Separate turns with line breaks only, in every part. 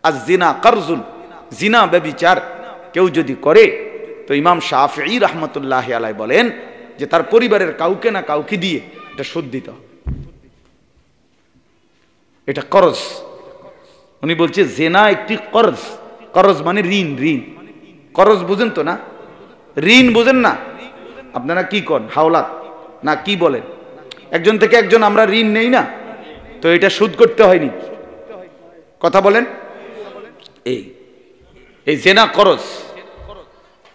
আর জিনা কারজুন, জিনা ব্যভিচার কেউ যদি করে তো ইমাম শাফিঈ রাহমাতুল্লাহ আলাইহি বলেন যে তার পরিবারের কাউকে না কাউকে দিয়ে এটা শোধ দিতে হবে, এটা করজ। উনি বলছে জেনা একটি করজ, করজ মানে ঋণ, ঋণ করজ বুঝেন তো না, ঋণ বুঝেন না আপনারা কি করেন, হাওলাত না কি বলেন, একজন থেকে একজন আমরা ঋণ নেই না, তো এটা শোধ করতে হয়নি, কথা বলেন। এই এই জেনা করজ,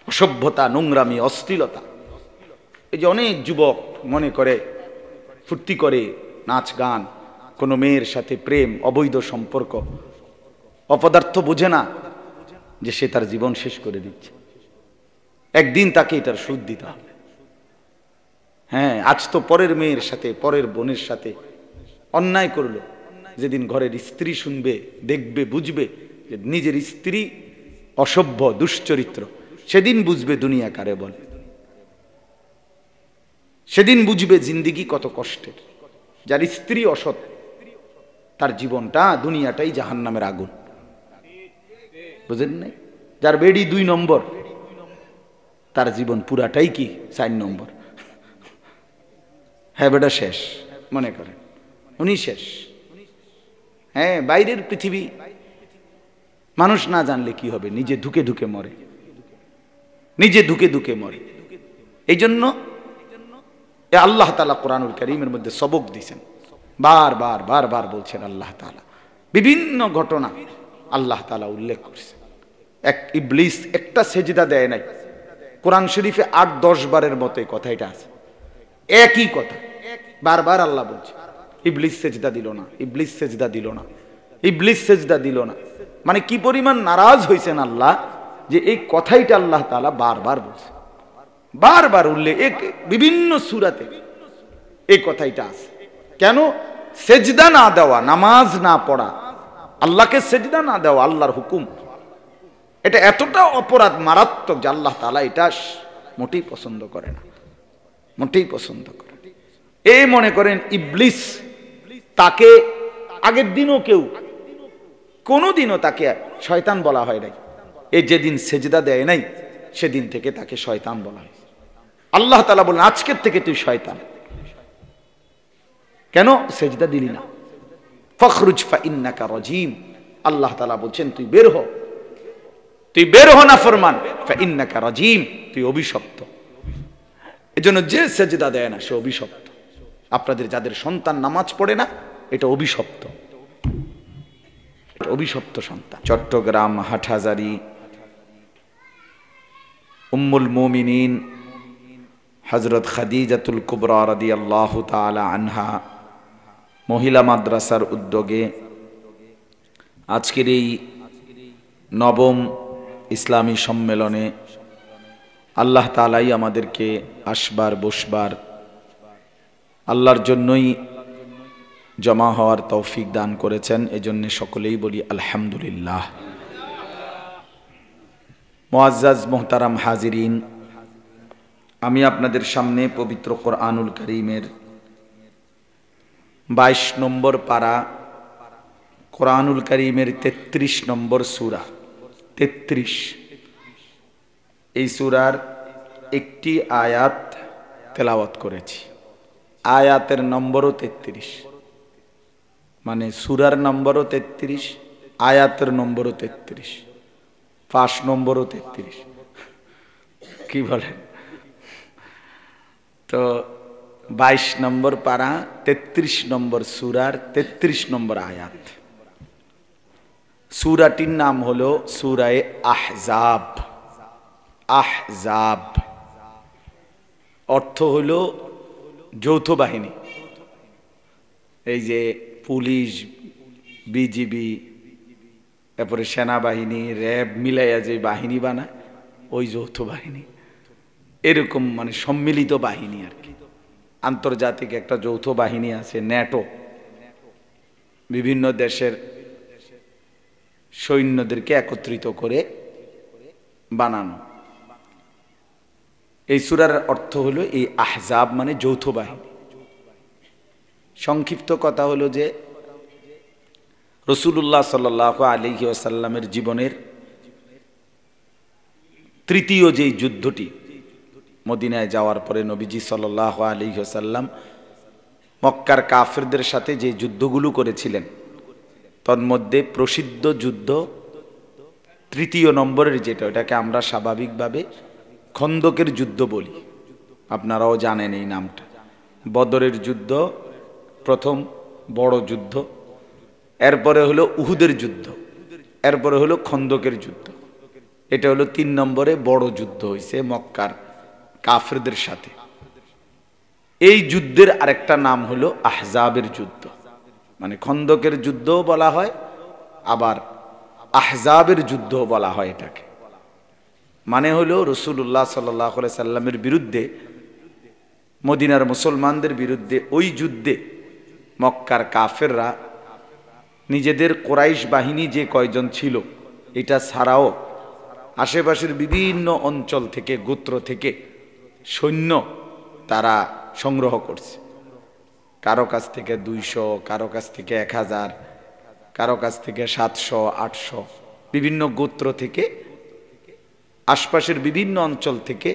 অসভ্যতা, নোংরামি, অশ্লীলতা। এই যে অনেক যুবক মনে করে ফুর্তি করে, নাচ গান, কোনো মেয়ের সাথে প্রেম, অবৈধ সম্পর্ক, অপদার্থ বোঝে না যে সে তার জীবন শেষ করে দিচ্ছে, একদিন তাকে এটার সুদ দিতে হবে। হ্যাঁ, আজ তো পরের মেয়ের সাথে, পরের বোনের সাথে অন্যায় করলো, যেদিন ঘরের স্ত্রী শুনবে, দেখবে, বুঝবে যে নিজের স্ত্রী অসভ্য, দুশ্চরিত্র, সেদিন বুঝবে দুনিয়া কারে বলে, সেদিন বুঝবে জিন্দিগি কত কষ্টের। যার স্ত্রী অসৎ তার জীবনটা, দুনিয়াটাই জাহান্নামের আগুন, বুঝেন নাই? যার বেডি 2 নম্বর তার জীবন পুরাটাই কি 4 নম্বর। হ্যাঁ বেটা শেষ মনে করেন, উনি শেষ। হ্যাঁ, বাইরের পৃথিবী মানুষ না জানলে কি হবে, নিজে ধুকে ধুকে মরে, নিজে ধুকে ধুকে মরে। এই জন্য আল্লাহ তাআলা কোরআনুল কারীমের মধ্যে সবক দিয়েছেন, বারবার বারবার বলছেন আল্লাহ তাআলা, বিভিন্ন ঘটনা আল্লাহ তাআলা উল্লেখ করছেন। এক ইবলিস একটা সেজদা দেয় নাই, কোরআন শরীফে 8-10 বারের মতো এই কথা এটা আছে, একই কথা বারবার আল্লাহ বলছে, ইবলিস সেজদা দিল না, ইবলিস সেজদা দিল না, ইবলিস সেজদা দিল না। মানে কি পরিমাণ নারাজ হয়েছেন আল্লাহ যে এই কথাইটা আল্লাহ তাআলা বারবার বলছে, বারবার উল্লেখ, বিভিন্ন সূরাতে এই কথাইটা আছে। কেন? সেজদা না দেওয়া, নামাজ না পড়া, আল্লাহকে সেজদা না দেওয়া আল্লাহর হুকুম, এটা এতটা অপরাধ, মারাত্মক যে আল্লাহ তাআলা এটা মোটেই পছন্দ করে না, মোটেই পছন্দ করে। এই মনে করেন ইবলিস, তাকে আগের দিনও কেউ কোনোদিনও তাকে শয়তান বলা হয় নাই, এই যেদিন সেজদা দেয় নাই সেদিন থেকে তাকে শয়তান বলা হয়। আল্লাহ তাআলা বলেন আজকের থেকে তুই শয়তান, কেন? সেজদা দিলি না। ফখরুজ ফাইন্নাকা রাজিম, আল্লাহ তাআলা বলছেন তুই বের হ, তুই বের হ না ফরমান, ফাইন্নাকা রাজিম, তুই অভিশপ্ত। এজন্য যে সেজদা দেয় না সে অভিশপ্ত। আপনাদের যাদের সন্তান নামাজ পড়ে না, এটা অভিশপ্ত, অভিশপ্ত সন্তান। চট্টগ্রাম হাটহাজারী উম্মুল মুমিনিন হযরত খাদিজাতুল কুবরা রাদিয়াল্লাহু তাআলা আনহা মহিলা মাদ্রাসার উদ্যোগে আজকের এই 9ম ইসলামী সম্মেলনে আল্লাহ তাআলাই আমাদেরকে আসবার বসবার, আল্লাহর জন্যই জমা হওয়ার তৌফিক দান করেছেন। এজন্য সকলেই বলি আলহামদুলিল্লাহ। মুআজ্জাজ মুহতারাম হাজিরিন, আমি আপনাদের সামনে পবিত্র কোরআনুল কারীমের 22 নম্বর পারা, কোরআনুল কারীমের 33 নম্বর সূরা, 33, এই সূরার একটি আয়াত তেলাওয়াত করেছি। আয়াতের নম্বরও 33, মানে সূরার নম্বরও 33, আয়াতের নম্বরও 33, 5 নম্বরও 33, কি বলেন? তো 22 নম্বর পারা, 33 নম্বর সূরার 33 নম্বর আয়াত। সূরাটির নাম হলো সূরায়ে আহজাব। আহজাব অর্থ হলো যৌথ বাহিনী। এই যে পুলিশ, বিজিবি, তারপরে সেনাবাহিনী, র্যাব মিলাইয়া যে বাহিনী বানায়, ওই যৌথ বাহিনী, এরকম মানে সম্মিলিত বাহিনী আর কি। আন্তর্জাতিক একটা যৌথ বাহিনী আছে ন্যাটো, বিভিন্ন দেশের সৈন্যদেরকে একত্রিত করে বানানো। এই সূরার অর্থ হলো এই আহজাব মানে যৌথ বাহিনী। সংক্ষিপ্ত কথা হলো যে রাসূলুল্লাহ সাল্লাল্লাহু আলাইহি ওয়াসাল্লামের জীবনের তৃতীয় যেই যুদ্ধটি, মদিনায় যাওয়ার পরে নবীজি সাল্লাল্লাহু আলাইহি ওয়াসাল্লাম মক্কার কাফেরদের সাথে যে যুদ্ধগুলো করেছিলেন, তন্মধ্যে প্রসিদ্ধ যুদ্ধ তৃতীয় নম্বরের যেটা, ওটাকে আমরা স্বাভাবিকভাবে খন্দকের যুদ্ধ বলি। আপনারাও জানেন এই নামটা। বদরের যুদ্ধ প্রথম বড় যুদ্ধ, এরপরে হলো উহুদের যুদ্ধ, এরপরে হলো খন্দকের যুদ্ধ। এটা হলো 3 নম্বরে বড় যুদ্ধ হয়েছে মক্কার কাফেরদের সাথে। এই যুদ্ধের আরেকটা নাম হলো আহজাবের যুদ্ধ, মানে খন্দকের যুদ্ধও বলা হয়, আবার আহজাবের যুদ্ধও বলা হয় এটাকে। মানে হলো রাসূলুল্লাহ সাল্লাল্লাহু আলাইহি সাল্লামের বিরুদ্ধে, মদিনার মুসলমানদের বিরুদ্ধে ওই যুদ্ধে মক্কার কাফেররা নিজেদের কুরাইশ বাহিনী যে কয়জন ছিল এটা ছাড়াও আশেপাশের বিভিন্ন অঞ্চল থেকে, গোত্র থেকে সৈন্য তারা সংগ্রহ করছে। কারো কাছ থেকে 200, কারো কাছ থেকে 1000, কারো কাছ থেকে 700, 800, বিভিন্ন গোত্র থেকে, আশপাশের বিভিন্ন অঞ্চল থেকে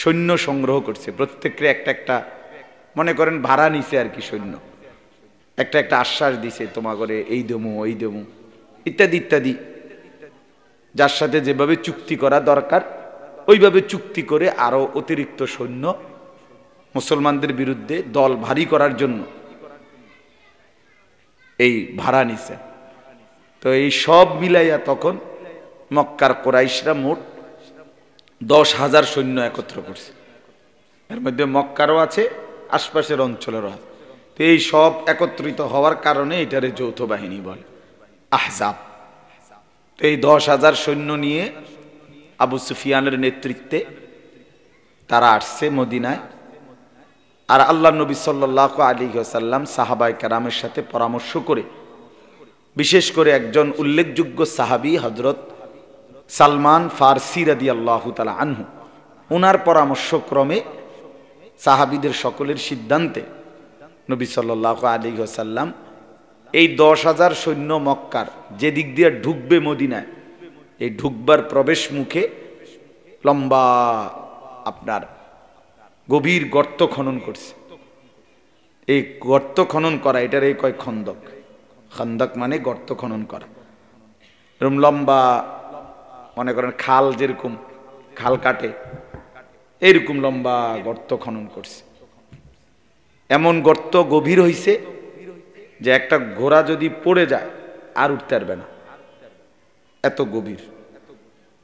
সৈন্য সংগ্রহ করছে। প্রত্যেককে একটা একটা মনে করেন ভাড়া নিছে আর কি, সৈন্য একটা একটা আশ্বাস দিছে, তোমা করে এই দেমু ওই দেমু ইত্যাদি ইত্যাদি, যার সাথে যেভাবে চুক্তি করা দরকার ওইভাবে চুক্তি করে আরো অতিরিক্ত সৈন্য মুসলমানদের বিরুদ্ধে দল ভারী করার জন্য এই ভাড়া নিছে। তো এই সব মিলাইয়া তখন মক্কার কুরাইশরা মোট 10,000 সৈন্য একত্র করছে। এর মধ্যে মক্কারও আছে, আশপাশের অঞ্চলেরও আছে। তো এই সব একত্রিত হওয়ার কারণে এটারে যৌথ বাহিনী বলে, আহজাব। তো এই 10,000 সৈন্য নিয়ে আবু সুফিয়ানের নেতৃত্বে তারা আসছে মদিনায়। আর আল্লাহ নবী সাল্লাল্লাহু আলাইহি ওয়াসাল্লাম সাহাবায়ে কেরামের সাথে পরামর্শ করে, বিশেষ করে একজন উল্লেখযোগ্য সাহাবী হযরত সালমান ফারসি রাদিয়াল্লাহু তাআলা আনহু, ওনার পরামর্শক্রমে সাহাবীদের সকলের সিদ্ধান্তে নবী সাল্লাল্লাহু আলাইহি ওয়াসাল্লাম এই 10,000 সৈন্য মক্কার যে দিক দিয়ে ঢুকবে মদিনায়, এই ঢুকবার প্রবেশ মুখে লম্বা আপনার গভীর গর্ত খনন করছে। এই গর্ত খনন করা, এটার এই কয় খন্দক। খন্দক মানে গর্ত খনন করা। এরকম লম্বা, মনে করেন খাল যেরকম খাল কাটে এইরকম লম্বা গর্ত খনন করছে। এমন গর্ত গভীর হইছে যে একটা ঘোড়া যদি পড়ে যায় আর উঠতে পারবে না, এত গভীর।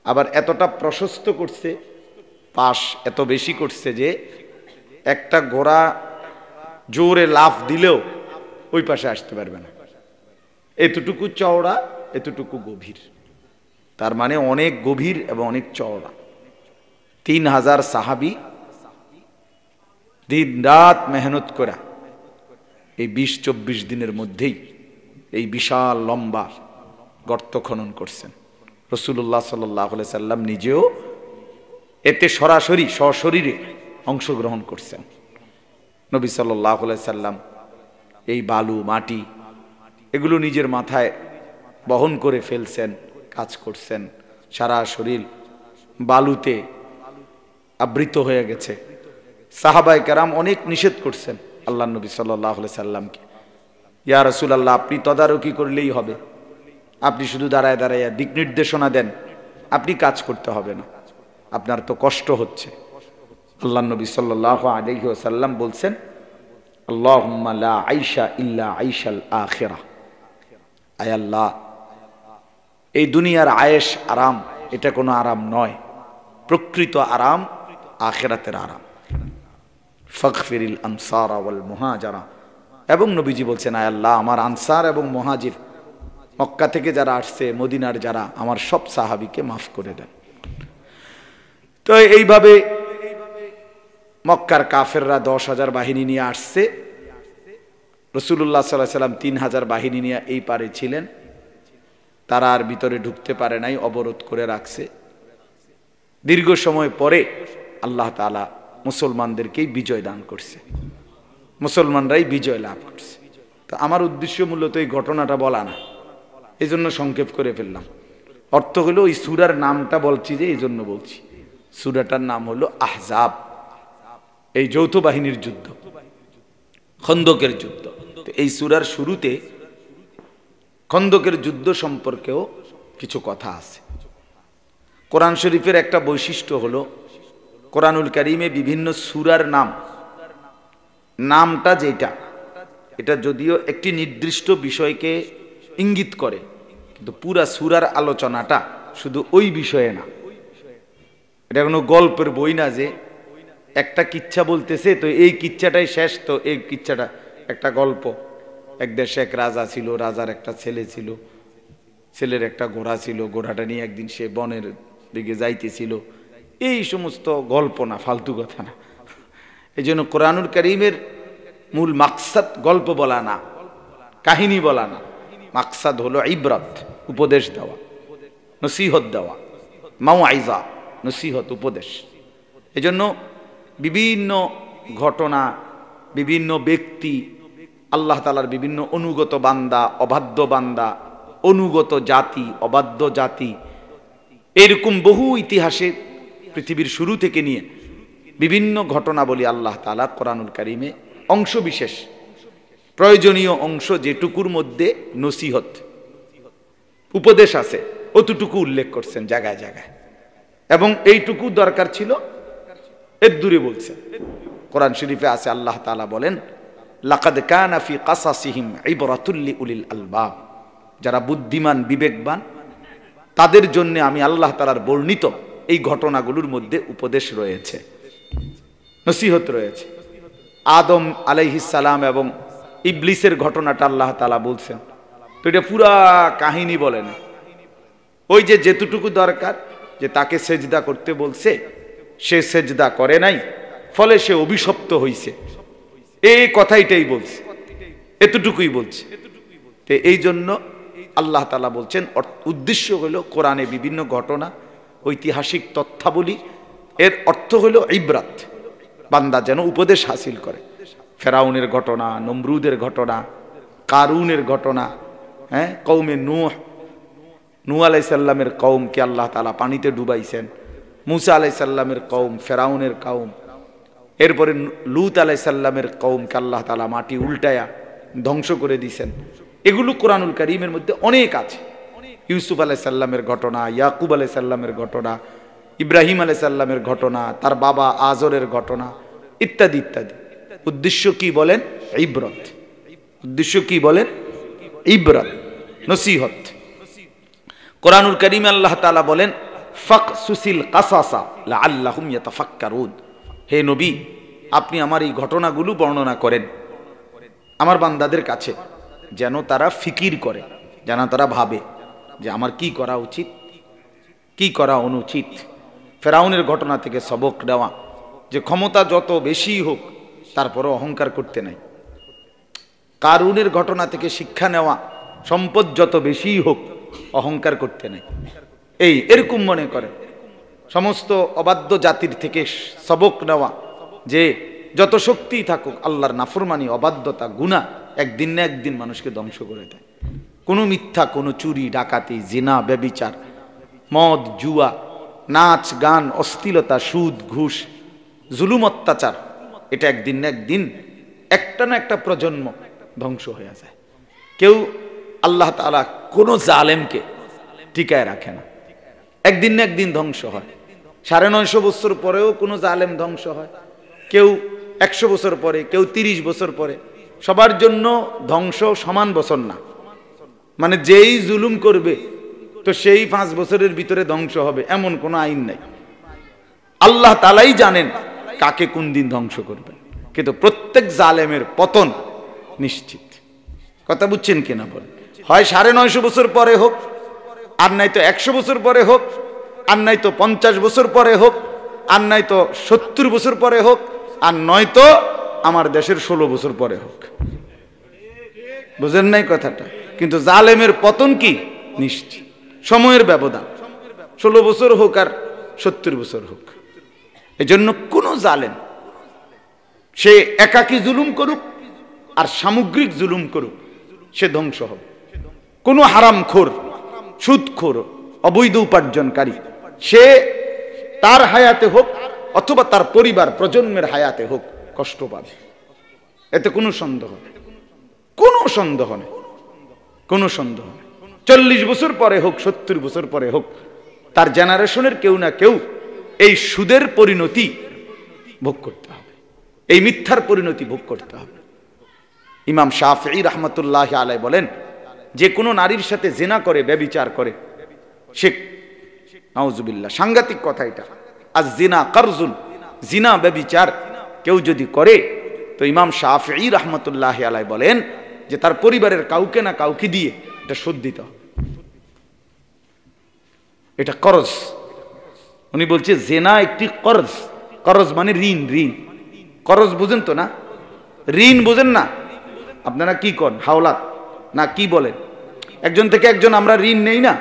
আবার এতটা প্রশস্ত করছে, পাশ এত বেশি করছে যে একটা ঘোড়া জোরে লাফ দিলেও ওই পাশে আসতে পারবে না। এতটুকু চওড়া, এতটুকু গভীর, তার মানে অনেক গভীর এবং অনেক চওড়া। 3,000 সাহাবী দিন রাত মেহনত করা এই 20-24 দিনের মধ্যেই এই বিশাল লম্বা গর্ত খনন করছেন। রাসূলুল্লাহ সাল্লাল্লাহু আলাইহি সাল্লাম নিজেও এতে সরাসরি সশরীরে অংশগ্রহণ করছেন। নবী সাল্লাল্লাহু আলাইহি সাল্লাম এই বালু মাটি এগুলো নিজের মাথায় বহন করে ফেলছেন, কাজ করছেন। সারা শরীর বালুতে আবৃত হয়ে গেছে। সাহাবায়ে কেরাম অনেক নিষেধ করছেন আল্লাহ নবী সাল্লাল্লাহু আলাইহি সাল্লামকে, ইয়া রাসূলুল্লাহ আপনি তদারকি করলেই হবে, আপনি শুধু দাঁড়ায় দাঁড়ায় দিক নির্দেশনা দেন, আপনি কাজ করতে হবে না, আপনার তো কষ্ট হচ্ছে। আল্লাহ নবী সাল্লাল্লাহু আলাইহি ওয়াসাল্লাম বলছেন, আল্লাহুম্মা লা আইশা ইল্লা আইশাল আখিরাহ, আয় আল্লাহ এই দুনিয়ার আয়েশ আরাম এটা কোনো আরাম নয়, প্রকৃত আরাম আখিরাতের আরাম। ফাগফিরিল আনসার ওয়াল মুহাজিরা, এবং নবীজি বলছেন আয় আল্লাহ আমার আনসার এবং মুহাজির, মক্কা থেকে যারা আসছে, মদিনার যারা, আমার সব সাহাবীকে মাফ করে দেন। তো এইভাবে মক্কার কাফেররা 10,000 বাহিনী নিয়ে আসছে। রাসূলুল্লাহ সাল্লাল্লাহু আলাইহি সাল্লাম 3,000 বাহিনী নিয়ে এই পারে ছিলেন, তারা আর ভিতরে ঢুকতে পারে নাই, অবরোধ করে রাখছে। দীর্ঘ সময় পরে আল্লাহ তাআলা মুসলমানদেরকেই বিজয় দান করছে, মুসলমানরাই বিজয় লাভ করছে। তো আমার উদ্দেশ্য মূলত এই ঘটনাটা বলা না, এই জন্য সংক্ষেপ করে ফেললাম। অর্থ হলো ওই সূরার নামটা বলছি যে এই জন্য বলছি, সূরাটার নাম হলো আহজাব, এই যৌথ বাহিনীর যুদ্ধ, খন্দকের যুদ্ধ। তো এই সূরার শুরুতে খন্দকের যুদ্ধ সম্পর্কেও কিছু কথা আছে। কোরআন শরীফের একটা বৈশিষ্ট্য হলো কোরআনুল কারীমে বিভিন্ন সূরার নামটা যেটা, এটা যদিও একটি নির্দিষ্ট বিষয়কে ইঙ্গিত করে, কিন্তু পুরা সূরার আলোচনাটা শুধু ওই বিষয়ে না। এটা কোনো গল্পের বই না যে একটা কিচ্ছা বলতেছে তো এই কিচ্ছাটাই শেষ, তো এই কিচ্ছাটা একটা গল্প। এক দেশে এক রাজা ছিল, রাজার একটা ছেলে ছিল, ছেলের একটা ঘোড়া ছিল, ঘোড়াটা নিয়ে একদিন সে বনের দিকে যাইতেছিল। এই সমস্ত গল্প না, ফালতু কথা না। এই জন্য কোরআনুল কারীমের মূল মাকসাদ গল্প বলা না, কাহিনী বলা না। মাকসাদ হলো ইবরাত, উপদেশ দেওয়া, নসিহত দেওয়া, মাউআইজা, নসিহত, উপদেশ। এজন্য বিভিন্ন ঘটনা, বিভিন্ন ব্যক্তি, আল্লাহ তাআলার বিভিন্ন অনুগত বান্দা, অবাধ্য বান্দা, অনুগত জাতি, অবাধ্য জাতি, এরকম বহু ইতিহাসে পৃথিবীর শুরু থেকে নিয়ে বিভিন্ন ঘটনাবলী আল্লাহ তাআলা কোরআনুল কারীমে অংশ বিশেষ, প্রয়োজনীয় অংশ যেটুকুর মধ্যে নসিহত, উপদেশ আছে, অতটুকু উল্লেখ করছেন জায়গায় জায়গায়, এবং এইটুকু দরকার ছিল এর দূরে বলছেন। কোরআন শরীফে আছে, আল্লাহ তাআলা বলেন, লাকাদ কানা ফি কাসাসিহিম ইবরাতুল লিউলিল আলবাব, যারা বুদ্ধিমান বিবেকবান তাদের জন্য আমি আল্লাহ তাআলার বর্ণিত এই ঘটনাগুলোর মধ্যে উপদেশ রয়েছে, নসিহত রয়েছে। আদম আলাইহিস সালাম এবং ইবলিসের ঘটনাটা আল্লাহ তাআলা বলছেন, তো এটা পুরা কাহিনী বলে না, ওই যে যেটুকু দরকার, যে তাকে সেজদা করতে বলছে, সে সেজদা করে নাই, ফলে সে অভিশপ্ত হইছে, এই কথাইটাই বলছে, এতটুকুই বলছে। তো এই জন্য আল্লাহ তাআলা বলছেন উদ্দেশ্য হলো কোরআনে বিভিন্ন ঘটনা, ঐতিহাসিক তথ্যাবলী, এর অর্থ হলো ইবরাত, বান্দা যেন উপদেশ হাসিল করে। ফেরাউনের ঘটনা, নমরুদের ঘটনা, কারুনের ঘটনা, হ্যাঁ, কওমে নূহ আলাইহিস সালামের কওমকে আল্লাহ তাআলা পানিতে ডুবাইছেন, মুসা আলাইহিস সালামের কওম, ফেরাউনের কওম, এরপরে লূত আলাইহিস সালামের কওমকে আল্লাহ তাআলা মাটি উল্টায়া ধ্বংস করে দিয়েছেন। এগুলো কোরআনুল কারীমের মধ্যে অনেক আছে। ইউসুফ আলাইহিস সালামের ঘটনা, ইয়াকুব আলাইহিস সালামের ঘটনা, ইব্রাহিম আলাইহিস সালামের ঘটনা, তার বাবা আজরের ঘটনা, ইত্যাদি ইত্যাদি। উদ্দেশ্য কি বলেন? ইবরত। উদ্দেশ্য কি বলেন? ইবরত, নসিহত। কোরআনুল কারীমে আল্লাহ তাআলা বলেন, ফাকসুসিল কাসাসা লাআল্লাহুম ইয়াতাফাক্কারুন, হে নবী আপনি আমার এই ঘটনাগুলো বর্ণনা করেন আমার বান্দাদের কাছে, যেন তারা ফিকির করে, যেন তারা ভাবে যে আমার কি করা উচিত, কি করা অনুচিত। ফেরাউনের ঘটনা থেকে সবক নেওয়া, যে ক্ষমতা যত বেশি হোক তারপরও অহংকার করতে নাই। কারুনের ঘটনা থেকে শিক্ষা নেওয়া, সম্পদ যত বেশি হোক অহংকার করতে নাই। এরকম মনে করে সমস্ত অবাধ্য জাতির থেকে সবক নেওয়া, যে যত শক্তি থাকুক আল্লাহর নাফরমানি, অবাধ্যতা, গুনাহ একদিন না একদিন মানুষকে ধ্বংস করে দেয়। কোনো মিথ্যা, কোনো চুরি, ডাকাতি, জিনা, ব্যভিচার, মদ, জুয়া, নাচ, গান, অশ্লীলতা, সুদ, ঘুষ, জুলুম, অত্যাচার, এটা একদিন না একদিন একটা না একটা প্রজন্ম ধ্বংস হয়ে যায়। কেউ আল্লাহ তাআলা কোনো জালেমকে টিকায় রাখে না, একদিন না একদিন ধ্বংস হয়। 950 বছর পরেও কোনো জালেম ধ্বংস হয়, কেউ 100 বছর পরে, কেউ 30 বছর পরে। সবার জন্য ধ্বংস সমান বছর না, মানে যেই জুলুম করবে তো সেই 5 বছরের ভিতরে ধ্বংস হবে এমন কোনো আইন নাই। আল্লাহ তাআলাই জানেন কাকে কোন দিন ধ্বংস করবেন, কিন্তু প্রত্যেক জালেমের পতন নিশ্চিত। কথা বুঝছেন কিনা বলেন? হয় 950 বছর পরে হোক, আর নাই তো 100 বছর পরে হোক, আর নাই তো 50 বছর পরে হোক, আর নাই তো 70 বছর পরে হোক, আর নয়তো আমার দেশের 16 বছর পরে হোক। বুঝেন নাই কথাটা? কিন্তু জালেমের পতন কি নিশ্চিত, সময়ের ব্যবধান, 16 বছর হোক আর 70 বছর হোক। এজন্য কোন জালেম সে একাকী জুলুম করুক আর সামগ্রিক জুলুম করুক, সে ধ্বংস হবে। কোনো হারামখোর, সুদখোর, অবৈধ উপার্জনকারী, সে তার হায়াতে হোক অথবা তার পরিবার প্রজন্মের হায়াতে হোক কষ্ট পাবে, এতে কোনো সন্দেহ নেই, কোনো সন্দেহ নেই, কোনো সন্দেহ নেই। 40 বছর পরে হোক, 70 বছর পরে হোক, তার জেনারেশনের কেউ না কেউ এই সুদের পরিণতি ভোগ করতে হবে, এই মিথ্যার পরিণতি ভোগ করতে হবে। ইমাম শাফিঈ রাহমাতুল্লাহি আলাইহি বলেন, যে কোনো নারীর সাথে জিনা করে, ব্যভিচার করে, সে, নাউজুবিল্লাহ, সাংঘাতিক কথা এটা, আজ জিনা কারজুন, জিনা ব্যভিচার কেউ যদি করে, তো ইমাম শাফিঈ রাহমাতুল্লাহি আলাইহি বলেন যে তার পরিবারের কাউকে না কাউকে দিয়ে এটা শোধ দিতে হবে, এটা করজ। উনি বলছে জেনা একটি করজ, করজ মানে ঋণ, ঋণ, করজ বুঝেন তো না? ঋণ বুঝেন না? আপনারা কি করেন, হাওলাত না কি বলেন? একজন থেকে একজন আমরা ঋণ নেই না,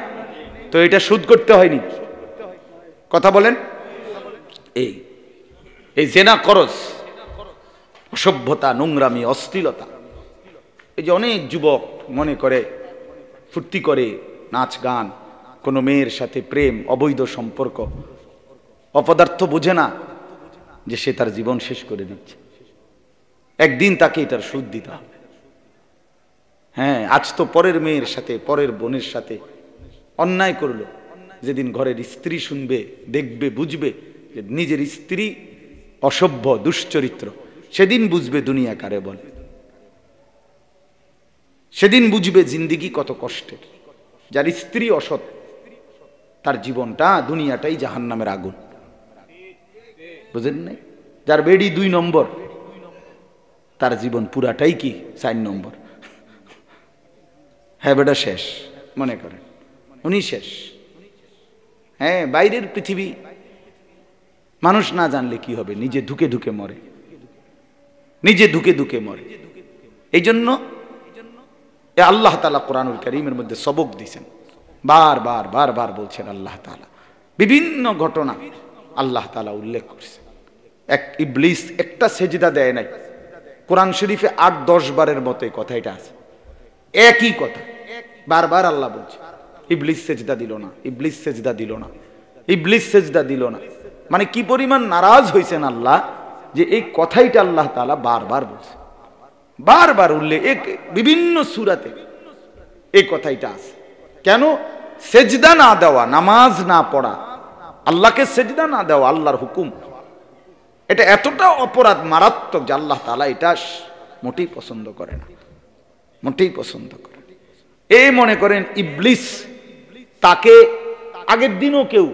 তো এটা শোধ করতে হয়নি, কথা বলেন। এই এই জেনা করজ, অসভ্যতা, নোংরামি, অশ্লীলতা। এই যে অনেক যুবক মনে করে, ফুর্তি করে, নাচ গান, কোনো মেয়ের সাথে প্রেম, অবৈধ সম্পর্ক, অপদার্থ বোঝে না যে সে তার জীবন শেষ করে দিচ্ছে, একদিন তাকে এটার সুদ দিতে হবে। হ্যাঁ, আজ তো পরের মেয়ের সাথে, পরের বোনের সাথে অন্যায় করলো, যেদিন ঘরের স্ত্রী শুনবে, দেখবে, বুঝবে যে নিজের স্ত্রী অসভ্য, দুশ্চরিত্র, সেদিন বুঝবে দুনিয়া কারে বলে, সেদিন বুঝবে জিন্দিগি কত কষ্টের। যার স্ত্রী অসৎ, তার জীবনটা, দুনিয়াটাই জাহান্নামের আগুন, বুঝেন নাই? যার বেডি 2 নম্বর, তার জীবন পুরাটাই কি 4 নম্বর। হ্যাঁ বেটা শেষ, মনে করেন উনি শেষ। হ্যাঁ, বাইরের পৃথিবী মানুষ না জানলে কি হবে, নিজে ধুকে ধুকে মরে, নিজে ধুকে ধুকে মরে। এই জন্য আল্লাহ তাআলা কোরআনুল কারীমের মধ্যে সবক দিয়েছেন, বারবার বারবার বলছেন আল্লাহ তাআলা, বিভিন্ন ঘটনা আল্লাহ তাআলা উল্লেখ করছেন। এক ইবলিস একটা সেজদা দেয় নাই, কোরআন শরীফে 8-10 বারের মতো এই কথাটা আছে, একই কথা বারবার আল্লাহ বলছে, ইবলিস সেজদা দিল না, ইবলিস সেজদা দিল না, ইবলিস সেজদা দিল না। মানে কি পরিমাণ নারাজ হয়েছেন আল্লাহ, যে এই কথাইটা আল্লাহ তাআলা বারবার বলছে, বারবার উল্লেখ, বিভিন্ন সূরাতে এই কথাইটা আছে। কেন? সেজদা না দেওয়া, নামাজ না পড়া, আল্লাহকে সেজদা না দেওয়া আল্লাহর হুকুম, এটা এতটা অপরাধ, মারাত্মক, যে আল্লাহ তাআলা এটা মোটেই পছন্দ করে না, মোটেই পছন্দ করে। এই মনে করেন ইবলিস, তাকে আগের দিনও কেউ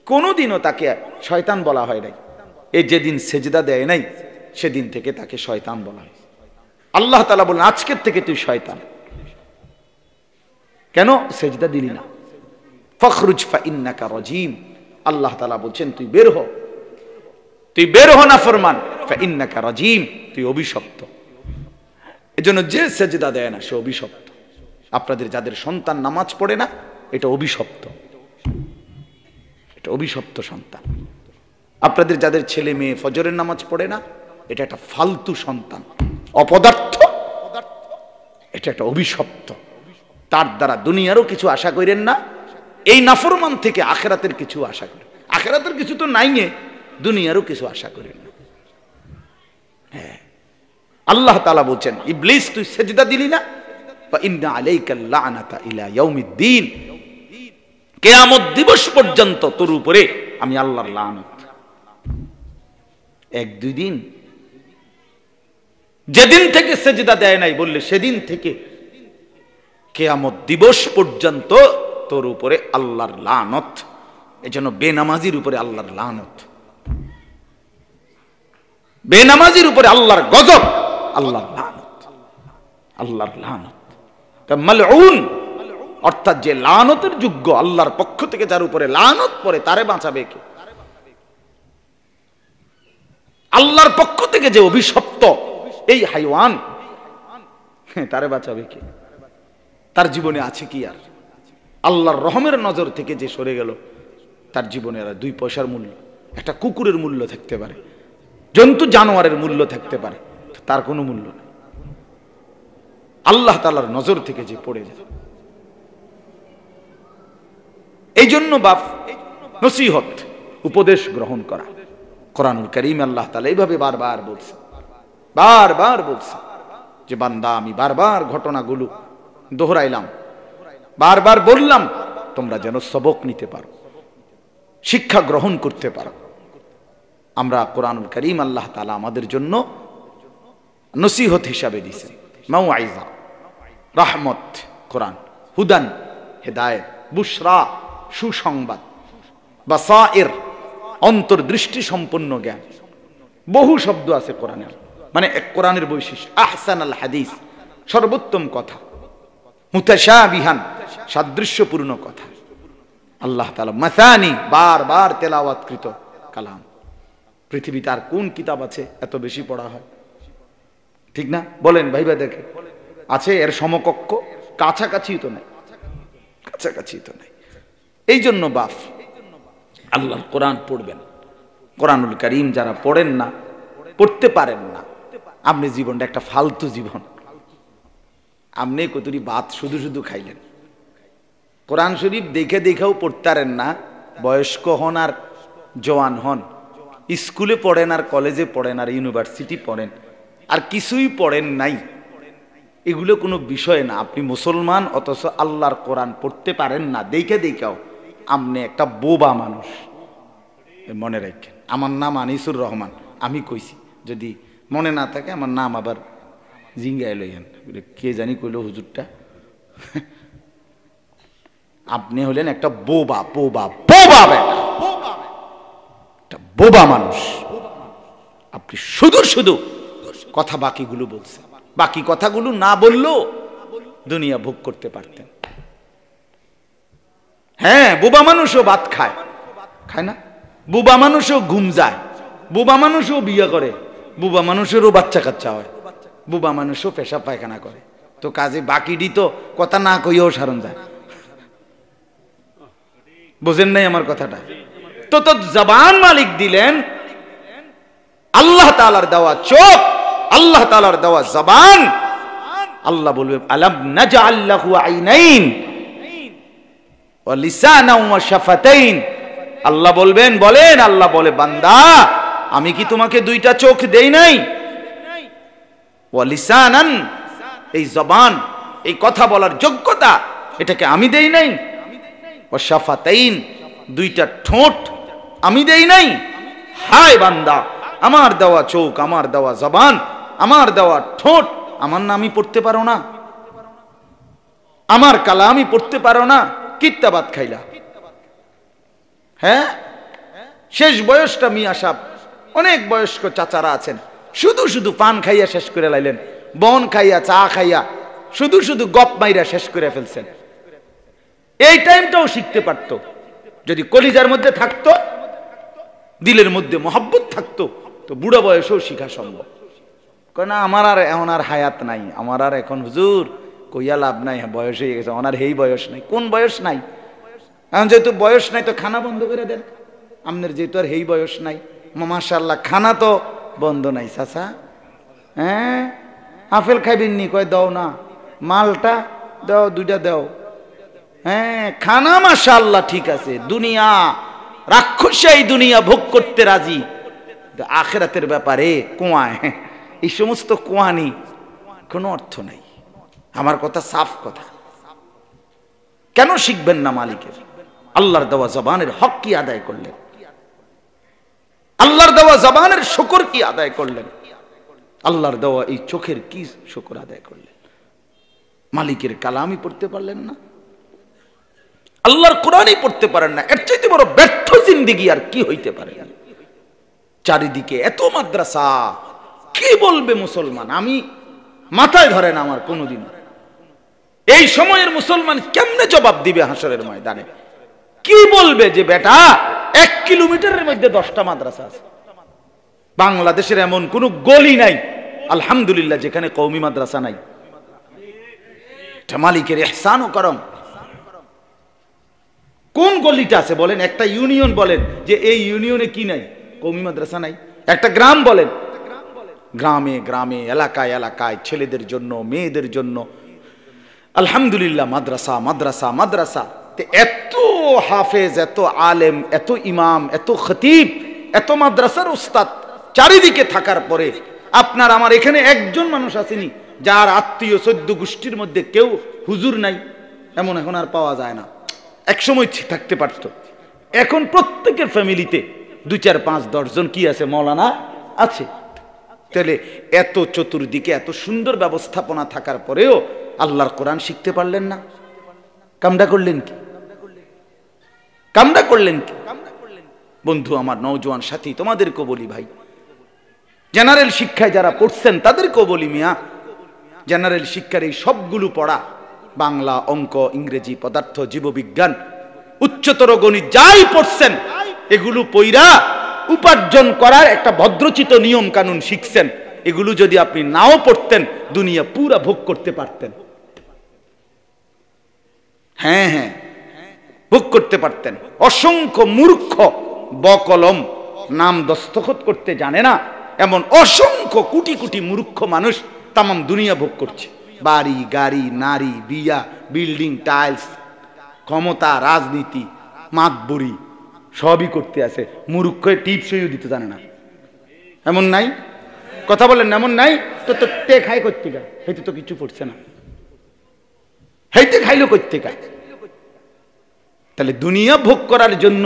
কোনোদিনও তাকে শয়তান বলা হয় নাই, এই যেদিন সেজদা দেয় নাই সেদিন থেকে তাকে শয়তান বলা হয়। আল্লাহ তাআলা বলেন আজকের থেকে তুই শয়তান, কেন সেজদা দিলি না? ফখরুজ ফাইন্নাকা রাজিম, আল্লাহ তাআলা বলছেন তুই বের হ, তুই বের হ নাফরমান, ফাইন্নাকা রাজিম, তুই অভিশপ্ত। এজন্য যে সেজদা দেয় না সে অভিশপ্ত। আপনাদের যাদের সন্তান নামাজ পড়ে না, এটা অভিশপ্ত, এটা অভিশপ্ত সন্তান। আপনাদের যাদের ছেলে মেয়ে ফজরের নামাজ পড়ে না, এটা একটা ফালতু সন্তান, অপদার্থ, এটা একটা অভিশপ্ত। তার দ্বারা দুনিয়ারও কিছু আশা করেন না, এই নাফরমান থেকে আখিরাতের কিছু আশা করেন। আখিরাতের কিছু তো নাই, দুনিয়ারও কিছু আশা করেন না। হ্যাঁ, আল্লাহ তাআলা বলছেন ইবলিস তুই সেজদা দিলি না, ফাইন্না আলাইকাল লানাতা ইলা ইয়াউমিদ্দিন, কিয়ামত দিবস পর্যন্ত তোর উপরে আমি আল্লাহর লানত। 1-2 দিন, যেদিন থেকে সেজদা দেয় নাই বললে সেদিন থেকে কিয়ামত দিবস পর্যন্ত তোর উপরে আল্লাহর লানত। এজন্য বেনামাজির উপরে আল্লাহর লানত, বেনামাজির উপরে আল্লাহর গজব, আল্লাহর লানত, আল্লাহর লানত। তা মালউন অর্থাৎ যে লানতের যোগ্য, আল্লাহর পক্ষ থেকে যার উপরে লানত পড়ে তারে বাঁচাবে কে? আল্লাহর পক্ষ থেকে যে অভিশপ্ত এই হাইওয়ান, তারে বাঁচাবে কে? তার জীবনে আছে কি আর? আল্লাহর রহমের নজর থেকে যে সরে গেল, তার জীবনে আর 2 পয়সার মূল্য, একটা কুকুরের মূল্য থাকতে পারে, জন্তু জানোয়ারের মূল্য থাকতে পারে, তার কোনো মূল্য নেই। আল্লাহ তাআলার নজর থেকে যে পড়ে যায়। এই জন্য বাপ নসিহত, উপদেশ গ্রহণ করা। কোরআনুল কারীম আল্লাহ তাআলা এইভাবে বারবার বলছে যে বান্দা আমি বারবার ঘটনাগুলো দোহরাইলাম, বারবার বললাম তোমরা যেন সবক নিতে পারো, শিক্ষা গ্রহণ করতে পারো। আমরা কোরআনুল কারীম আল্লাহ তাআলা আমাদের জন্য নসিহত হিসাবে দিয়েছেন, মাউইজা, রাহমত, কোরআন, হুদান, হেদায়েত, বুশরা, সুসংবাদ, বাসায়ের, অন্তর্দৃষ্টি সম্পন্ন জ্ঞান। বহু শব্দ আছে কোরআনে, মানে এক কোরআনের বৈশিষ্ট্য। আহসানাল হাদিস, সর্বোত্তম কথা। মুতাশাবিহান, সাদৃশ্যপূর্ণ কথা। আল্লাহ তাআলা মাসানি, বারবার তেলাওয়াতকৃত কালাম। পৃথিবীতে আর কোন কিতাব আছে এত বেশি পড়া হয়? ঠিক না? বলেন ভাইবা, দেখে আছে এর সমকক্ষ? কাছাকাছি তো নাই। এই জন্য বাপ আল্লাহর কোরআন পড়বেন। কোরআনুল কারীম যারা পড়েন না, পড়তে পারেন না, আপনি জীবনটা একটা ফালতু জীবন। আপনি কতরি ভাত শুধু শুধু খাইলেন। কোরআন শরীফ দেখে দেখেও পড়তে পারেন না, বয়স্ক হন আর জওয়ান হন, স্কুলে পড়েন আর কলেজে পড়েন আর ইউনিভার্সিটি পড়েন আর কিছুই পড়েন নাই, এগুলো কোনো বিষয় না। আপনি মুসলমান অথচ আল্লাহর কোরআন পড়তে পারেন না, দেখে দেখেও আপনি একটা বোবা মানুষ। মনে রাখেন, আমার নাম আনিসুর রহমান, আমি কইছি, যদি মনে না থাকে আমার নাম আবার জিঙ্গাই লইয়েন, কে জানি কইল হুজুরটা। আপনি হলেন একটা বোবা বোবা মানুষ। আপনি শুধু শুধু কথা বাকিগুলো বলছেন, বাকি কথাগুলো না বললেও দুনিয়া ভোগ করতে পারতেন। হ্যাঁ, বোবা মানুষও ভাত খায় না, বোবা মানুষও ঘুম যায়, বোবা মানুষও বিয়ে করে, বোবা মানুষেরও বাচ্চা কাচ্চা হয়, বোবা মানুষও পেশাব পায়খানা করে। তো কাজে বাকি দিত কথা না কইও সারণ যায়। বুঝেন নাই আমার কথাটা? তো জবান মালিক দিলেন, আল্লাহ তাআলার দেওয়া চোখ, আল্লাহ তাআলার দেওয়া জবান। আল্লাহ বলবে আলাম নাজআল লাহু আইনাইন ওয়া লিসানান ওয়া শাফাতাইন। আল্লাহ বলবেন, বলেন, আল্লাহ বলে বান্দা আমি কি তোমাকে দুইটা চোখ দেই নাই? ওয়া লিসানান, এই জবান, এই কথা বলার যোগ্যতা, এটাকে আমি দেই নাই? ওয়া শাফাতাইন, দুইটা ঠোঁট আমি দেই নাই? হায় বান্দা, আমার দেওয়া চোখ, আমার দেওয়া জবান, আমার দেওয়া ঠোঁট আমার নামই পড়তে পারো না, আমার কালামই পড়তে পারো না, কিত্তাবাত খাইলা। হ্যাঁ, শেষ বয়সটা মিয়া সাহেব, অনেক বয়স্ক চাচারা আছেন, শুধু শুধু পান খাইয়া শেষ করে লাইলেন, বন খাইয়া, চা খাইয়া, শুধু শুধু গপ মাইরা শেষ করে ফেলছেন। এই টাইমটাও শিখতে পারত, যদি কলিজার মধ্যে থাকতো, দিলের মধ্যে মহব্বত থাকতো, তো বুড়া বয়সেও শিখা সম্ভব। কয় না আমার আর এখন আর হায়াত নাই, আমার আর এখন হুজুর কইয়া লাভ নাই, বয়স হয়ে গেছে, আমার এই বয়স নাই। কোন বয়স নাই? এখন যেহেতু বয়স নাই তো খানা বন্ধ করে দেন। আপনার যেহেতু আর এই বয়স নাই, মাশাআল্লাহ খানা তো বন্ধ নাই। চাচা, হ্যাঁ আপেল খাইবেন নি? কয় দাও না। মালটা দাও, দুইটা দাও। হ্যাঁ, খানা মাশাআল্লাহ ঠিক আছে। দুনিয়া রাক্ষসাই দুনিয়া ভোগ করতে রাজি, আখিরাতের ব্যাপারে কুয়ায়, এই সমস্ত কুয়ানি কোনো অর্থ নাই। আমার কথা সাফ কথা। কেন শিখবেন না মালিকের? আল্লাহর দেওয়া জবানের হক কি আদায় করলেন? আল্লাহর দেওয়া জবানের শুকর কি আদায় করলেন? আল্লাহর দেওয়া এই চোখের কি শুকর আদায় করলেন? মালিকের কালামই পড়তে পারলেন না, আল্লাহর কোরআনই পড়তে পারেন না। এর চাইতে বড় ব্যর্থ জিন্দেগি আর কি হইতে পারে? চারিদিকে এত মাদ্রাসা, কি বলবে মুসলমান? আমি মাথায় ধরে না আমার কোনোদিন। এই সময়ের মুসলমান কেমনে জবাব দিবে হাসরের ময়দানে? কি বলবে যে বেটা 1 কিলোমিটারের মধ্যে 10টা মাদ্রাসা আছে? বাংলাদেশের এমন কোন গলি নাই আলহামদুলিল্লাহ যেখানে কওমি মাদ্রাসা নাই। এটা মালিকের ইহসান ও করম। কোন গলিটা আছে বলেন? একটা ইউনিয়ন বলেন যে এই ইউনিয়নে কি নাই? কওমি মাদ্রাসা নাই। একটা গ্রাম বলেন গ্রামে গ্রামে এলাকায় এলাকায় ছেলেদের জন্য মেয়েদের জন্য আলহামদুলিল্লাহ মাদ্রাসা মাদ্রাসা মাদ্রাসা। এত হাফেজ, এত আলেম, এত ইমাম, এত খতিব, এত মাদ্রাসার উস্তাদ চারিদিকে থাকার পরে আপনার আমার এখানে একজন মানুষ আসেনি যার আত্মীয় 14 গোষ্ঠীর মধ্যে কেউ হুজুর নাই, এমন এখন আর পাওয়া যায় না। একসময় থাকতে পারত। এখন প্রত্যেকের ফ্যামিলিতে 2, 4, 5, 10 জন কি আছে, মৌলানা আছে। তাহলে এত চতুর্দিকে এত সুন্দর ব্যবস্থাপনা থাকার পরেও আল্লাহর কোরআন শিখতে পারলেন না। কামটা করলেন কি? কামটা করলেন কি? বন্ধু আমার, নওজোয়ান সাথী, তোমাদেরকেও বলি ভাই, জেনারেল শিক্ষায় যারা পড়ছেন তাদেরকেও বলি, মিয়া জেনারেল শিক্ষার এই সবগুলো পড়া, বাংলা, অঙ্ক, ইংরেজি, পদার্থ, জীববিজ্ঞান, উচ্চতর গণিত যাই পড়ছেন, এগুলো পইরা উপার্জন করার একটা ভদ্রচিত নিয়ম কানুন শিখছেন। এগুলো যদি আপনি নাও পড়তেন, দুনিয়া পুরা ভোগ করতে পারতেন। হ্যাঁ হ্যাঁ, ভোগ করতে পারতেন। অসংখ্য মূর্খ বকলম নাম দস্তখত করতে জানে না এমন অসংখ্য কোটি কোটি মূর্খ মানুষ তামাম দুনিয়া ভোগ করছে। বাড়ি, গাড়ি, নারী, বিয়া, বিল্ডিং, টাইলস, ক্ষমতা, রাজনীতি, মাতবরি সবই করতে আছে। মূর্খ টিপসইও দিতে জানে না, এমন নাই? কথা বলেন, এমন নাই? তো তে খাই করতে গা, হয়তো তো কিছু পড়ছে না, হইতে খাইলো করতে গা। তাহলে দুনিয়া ভোগ করার জন্য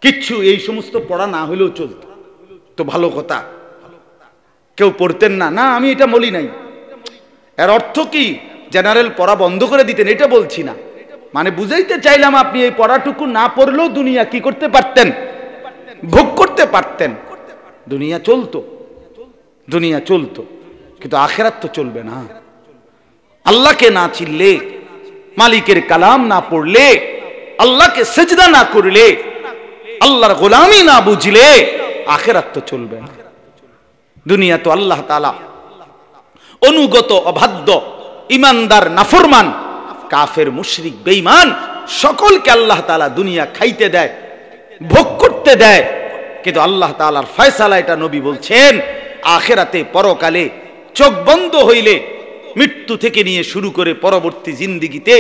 কিচ্ছু এই সমস্ত পড়া না হলেও চলত, তো ভালো কথা। কেউ পড়তেন না, না আমি এটা বলি নাই। এর অর্থ কি জেনারেল পড়া বন্ধ করে দিতেন এটা বলছি না, মানে বুঝাইতে চাইলাম আপনি এই পড়াটুকু না পড়লেও দুনিয়া কি করতে পারতেন, ভোগ করতে পারতেন। দুনিয়া চলতো, দুনিয়া চলতো, কিন্তু আখিরাত তো চলবে না। আল্লাহকে না চিনলে, মালিকের কালাম না পড়লে, আল্লাহকে সেজদা না করলে, আল্লাহর গোলামি না বুঝলে আখিরাত তো চলবে না। দুনিয়া তো আল্লাহ তাআলা অনুগত, অবাধ্য, ইমানদার, নাফরমান, কাফের, মুশরিক, বেঈমান সকলকে আল্লাহ তাআলা দুনিয়া খাইতে দেয়, ভোগ করতে দেয়। কিন্তু আল্লাহ তাআলার ফয়সালা এটা নবী বলছেন, আখিরাতে পরকালে চোখ বন্ধ হইলে মৃত্যু থেকে নিয়ে শুরু করে পরবর্তী জিন্দেগিতে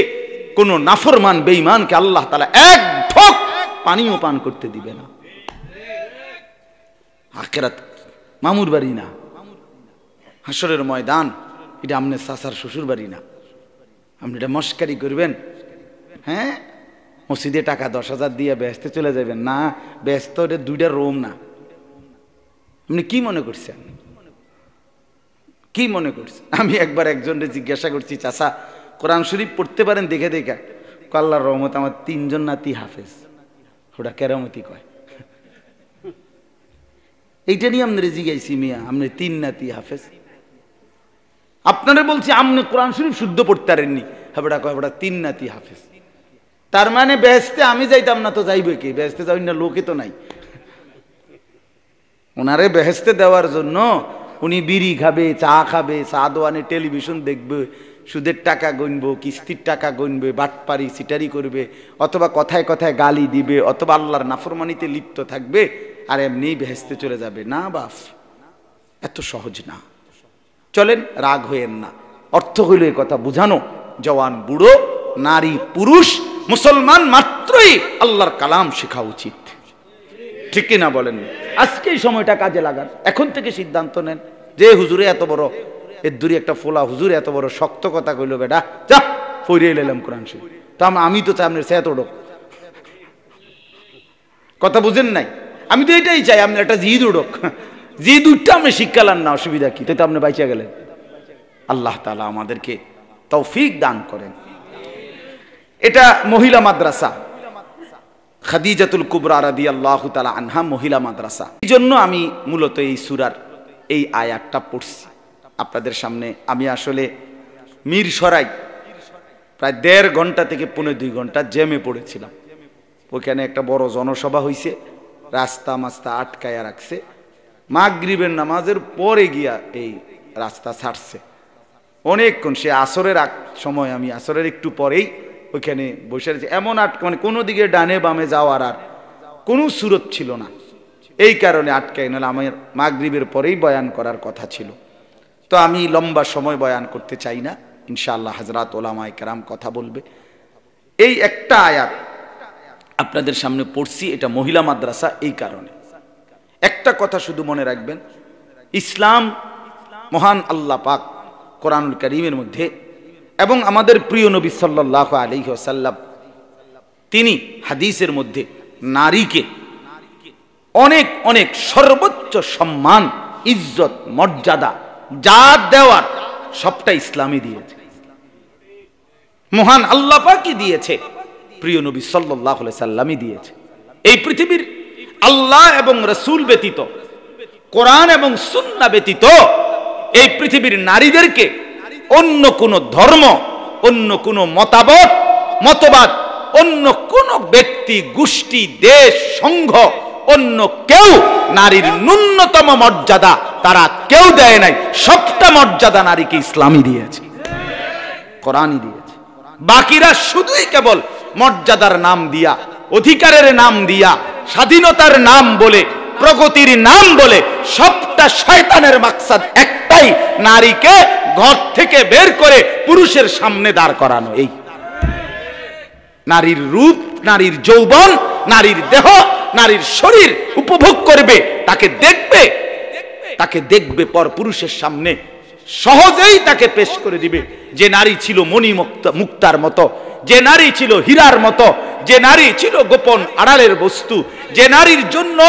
কোন নাফরমান বেঈমানকে আল্লাহ তাআলা এক ঢোক পানিও পান করতে দিবে না। আখিরাত মামুর বাড়ি না, হাসরের ময়দান এটা আমনে চাচার শ্বশুর বাড়ি না। আপনি এটা মস্কারি করবেন, হ্যাঁ মসজিদে টাকা 10,000 দিয়ে বেহেশতে চলে যাবেন না, বেহেশত এটা 2টা রুম না। আপনি কি মনে করছেন, কি মনে করছেন? আমি একবার একজনকে জিজ্ঞাসা করছি, চাচা কোরআন শরীফ পড়তে পারেন? দেখে দেখা, আল্লাহর রহমত আমার 3 জন নাতি হাফেজ। ওটা কেরামতি কয়, এইটা নিয়ে আপনার জিজ্ঞাসি, মিয়া আপনি 3 নাতি হাফেজ। আপনারা বলছি আপনি কোরআন শরীফ শুদ্ধ পড়তে পারেননি, হাবড়া কয় বড়া 3 নাতি হাফেজ। তার মানে বেহেশতে আমি যাইতাম না তো যাইবে কি? বেহেশতে যাই না, লোকে তো নাই। ওনারে বেহেশতে দেওয়ার জন্য উনি বিড়ি খাবে, চা খাবে, চা দোয়ানে টেলিভিশন দেখবে, সুদের টাকা গণবো, কিস্তির টাকা গণবে, বাটপারি সিটারি করবে, অথবা কথায় কথায় গালি দিবে, অথবা আল্লাহর নাফরমানিতে লিপ্ত থাকবে, আর এমনি বেহেশতে চলে যাবে। না বাপ, এত সহজ না। চলেন, রাগ হইেন না। অর্থ হইল এই কথা বুঝানো, জওয়ান বুড়ো, নারী পুরুষ, মুসলমান মাত্রই আল্লাহর কালাম শেখা উচিত, ঠিক কিনা বলেন? আজকে এই সময়টা কাজে লাগান, এখন থেকে সিদ্ধান্ত নেন যে হুজুরে এত বড় এর দূরে একটা ফোলা হুজুরে এত বড় শক্ত কথা কইল, বেটা যা ফইরিয়ে এলাম কোরআন শরীফ। তো আমি তো চাই আপনার সেত উঠক, কথা বুঝেন নাই? আমি তো এটাই চাই আপনার একটা জিদ উঠক, জিদ উঠটা আপনি শিক্ষালান না, অসুবিধা কি? তো আপনি বাইচা গেলেন। আল্লাহ তাআলা আমাদেরকে তৌফিক দান করেন। এটা মহিলা মাদ্রাসা, খাদিজাতুল কুবরা রাদিয়াল্লাহু তাআলা আনহা মহিলা মাদ্রাসা। এই জন্য আমি মূলত এই সূরার এই আয়াতটা পড়ছি আপনাদের সামনে। আমি আসলে মিরসরাই প্রায় 1.5 ঘন্টা থেকে 1.5-2 ঘন্টা জ্যামে পড়েছিলাম। ওইখানে একটা বড় জনসভা হয়েছে, রাস্তা মাস্তা আটকায়া রাখছে। মাগরিবের নামাজের পরে গিয়া এই রাস্তা ছাড়ছে অনেকক্ষণ। সে আসরের সময়, আমি আসরের একটু পরেই ওইখানে বসে রয়েছে। এমন মানে কোনো দিকে ডানে বামে যাওয়ার আর কোনো সুরত ছিল না। এই কারণে আটকাই, নাহলে আমার মাগরিবের পরেই বয়ান করার কথা ছিল। তো আমি লম্বা সময় বয়ান করতে চাই না, ইনশাআল্লাহ হযরত ওলামায়ে কেরাম কথা বলবে। এই একটা আয়াত আপনাদের সামনে পড়ছি, এটা মহিলা মাদ্রাসা, এই কারণে একটা কথা শুধু মনে রাখবেন, ইসলাম মহান আল্লাহ পাক কোরআনুল কারীমের মধ্যে এবং আমাদের প্রিয় নবী সাল্লাল্লাহু আলাইহি ওয়াসাল্লাম তিনি হাদিসের মধ্যে নারীকে অনেক অনেক সর্বোচ্চ সম্মান, ইজ্জত, মর্যাদা যা দেওয়ার সবটা ইসলামই দিয়েছে, মহান আল্লাহ পাকই দিয়েছে, প্রিয় নবী সাল্লাল্লাহু আলাইহি সাল্লামই দিয়েছে। এই পৃথিবীর আল্লাহ এবং রাসূল ব্যতীত, কোরআন এবং সুন্নাহ ব্যতীত এই পৃথিবীর নারীদেরকে অন্য কোন ধর্ম, অন্য কোন মতবাদ, অন্য কোন ব্যক্তি, গোষ্ঠী, দেশ, সংঘ, অন্য কেউ নারীর ন্যূনতম মর্যাদা তারা কেউ দেয় নাই। সবটা মর্যাদা নারীকে ইসলামই দিয়েছে, কোরআনই দিয়েছে। বাকিরা শুধুই কেবল মর্যাদার নাম দিয়া, অধিকারের নাম দিয়া, স্বাধীনতার নাম বলে, প্রগতির নাম বলে, সবটা শয়তানের মাকসাদ একটাই, নারীকে ঘর থেকে বের করে পুরুষের সামনে দাঁড় করানো। এই নারীর রূপ, নারীর যৌবন, নারীর দেহ, নারীর শরীর উপভোগ করবে, তাকে দেখবে পর পুরুষের সামনে, সহজেই তাকে পেশ করে দিবে। যে নারী ছিল মণি মুক্তার মতো, যে নারী ছিল হীরার মতো, যে নারী ছিল গোপন আড়ালের বস্তু, যে নারীর জন্য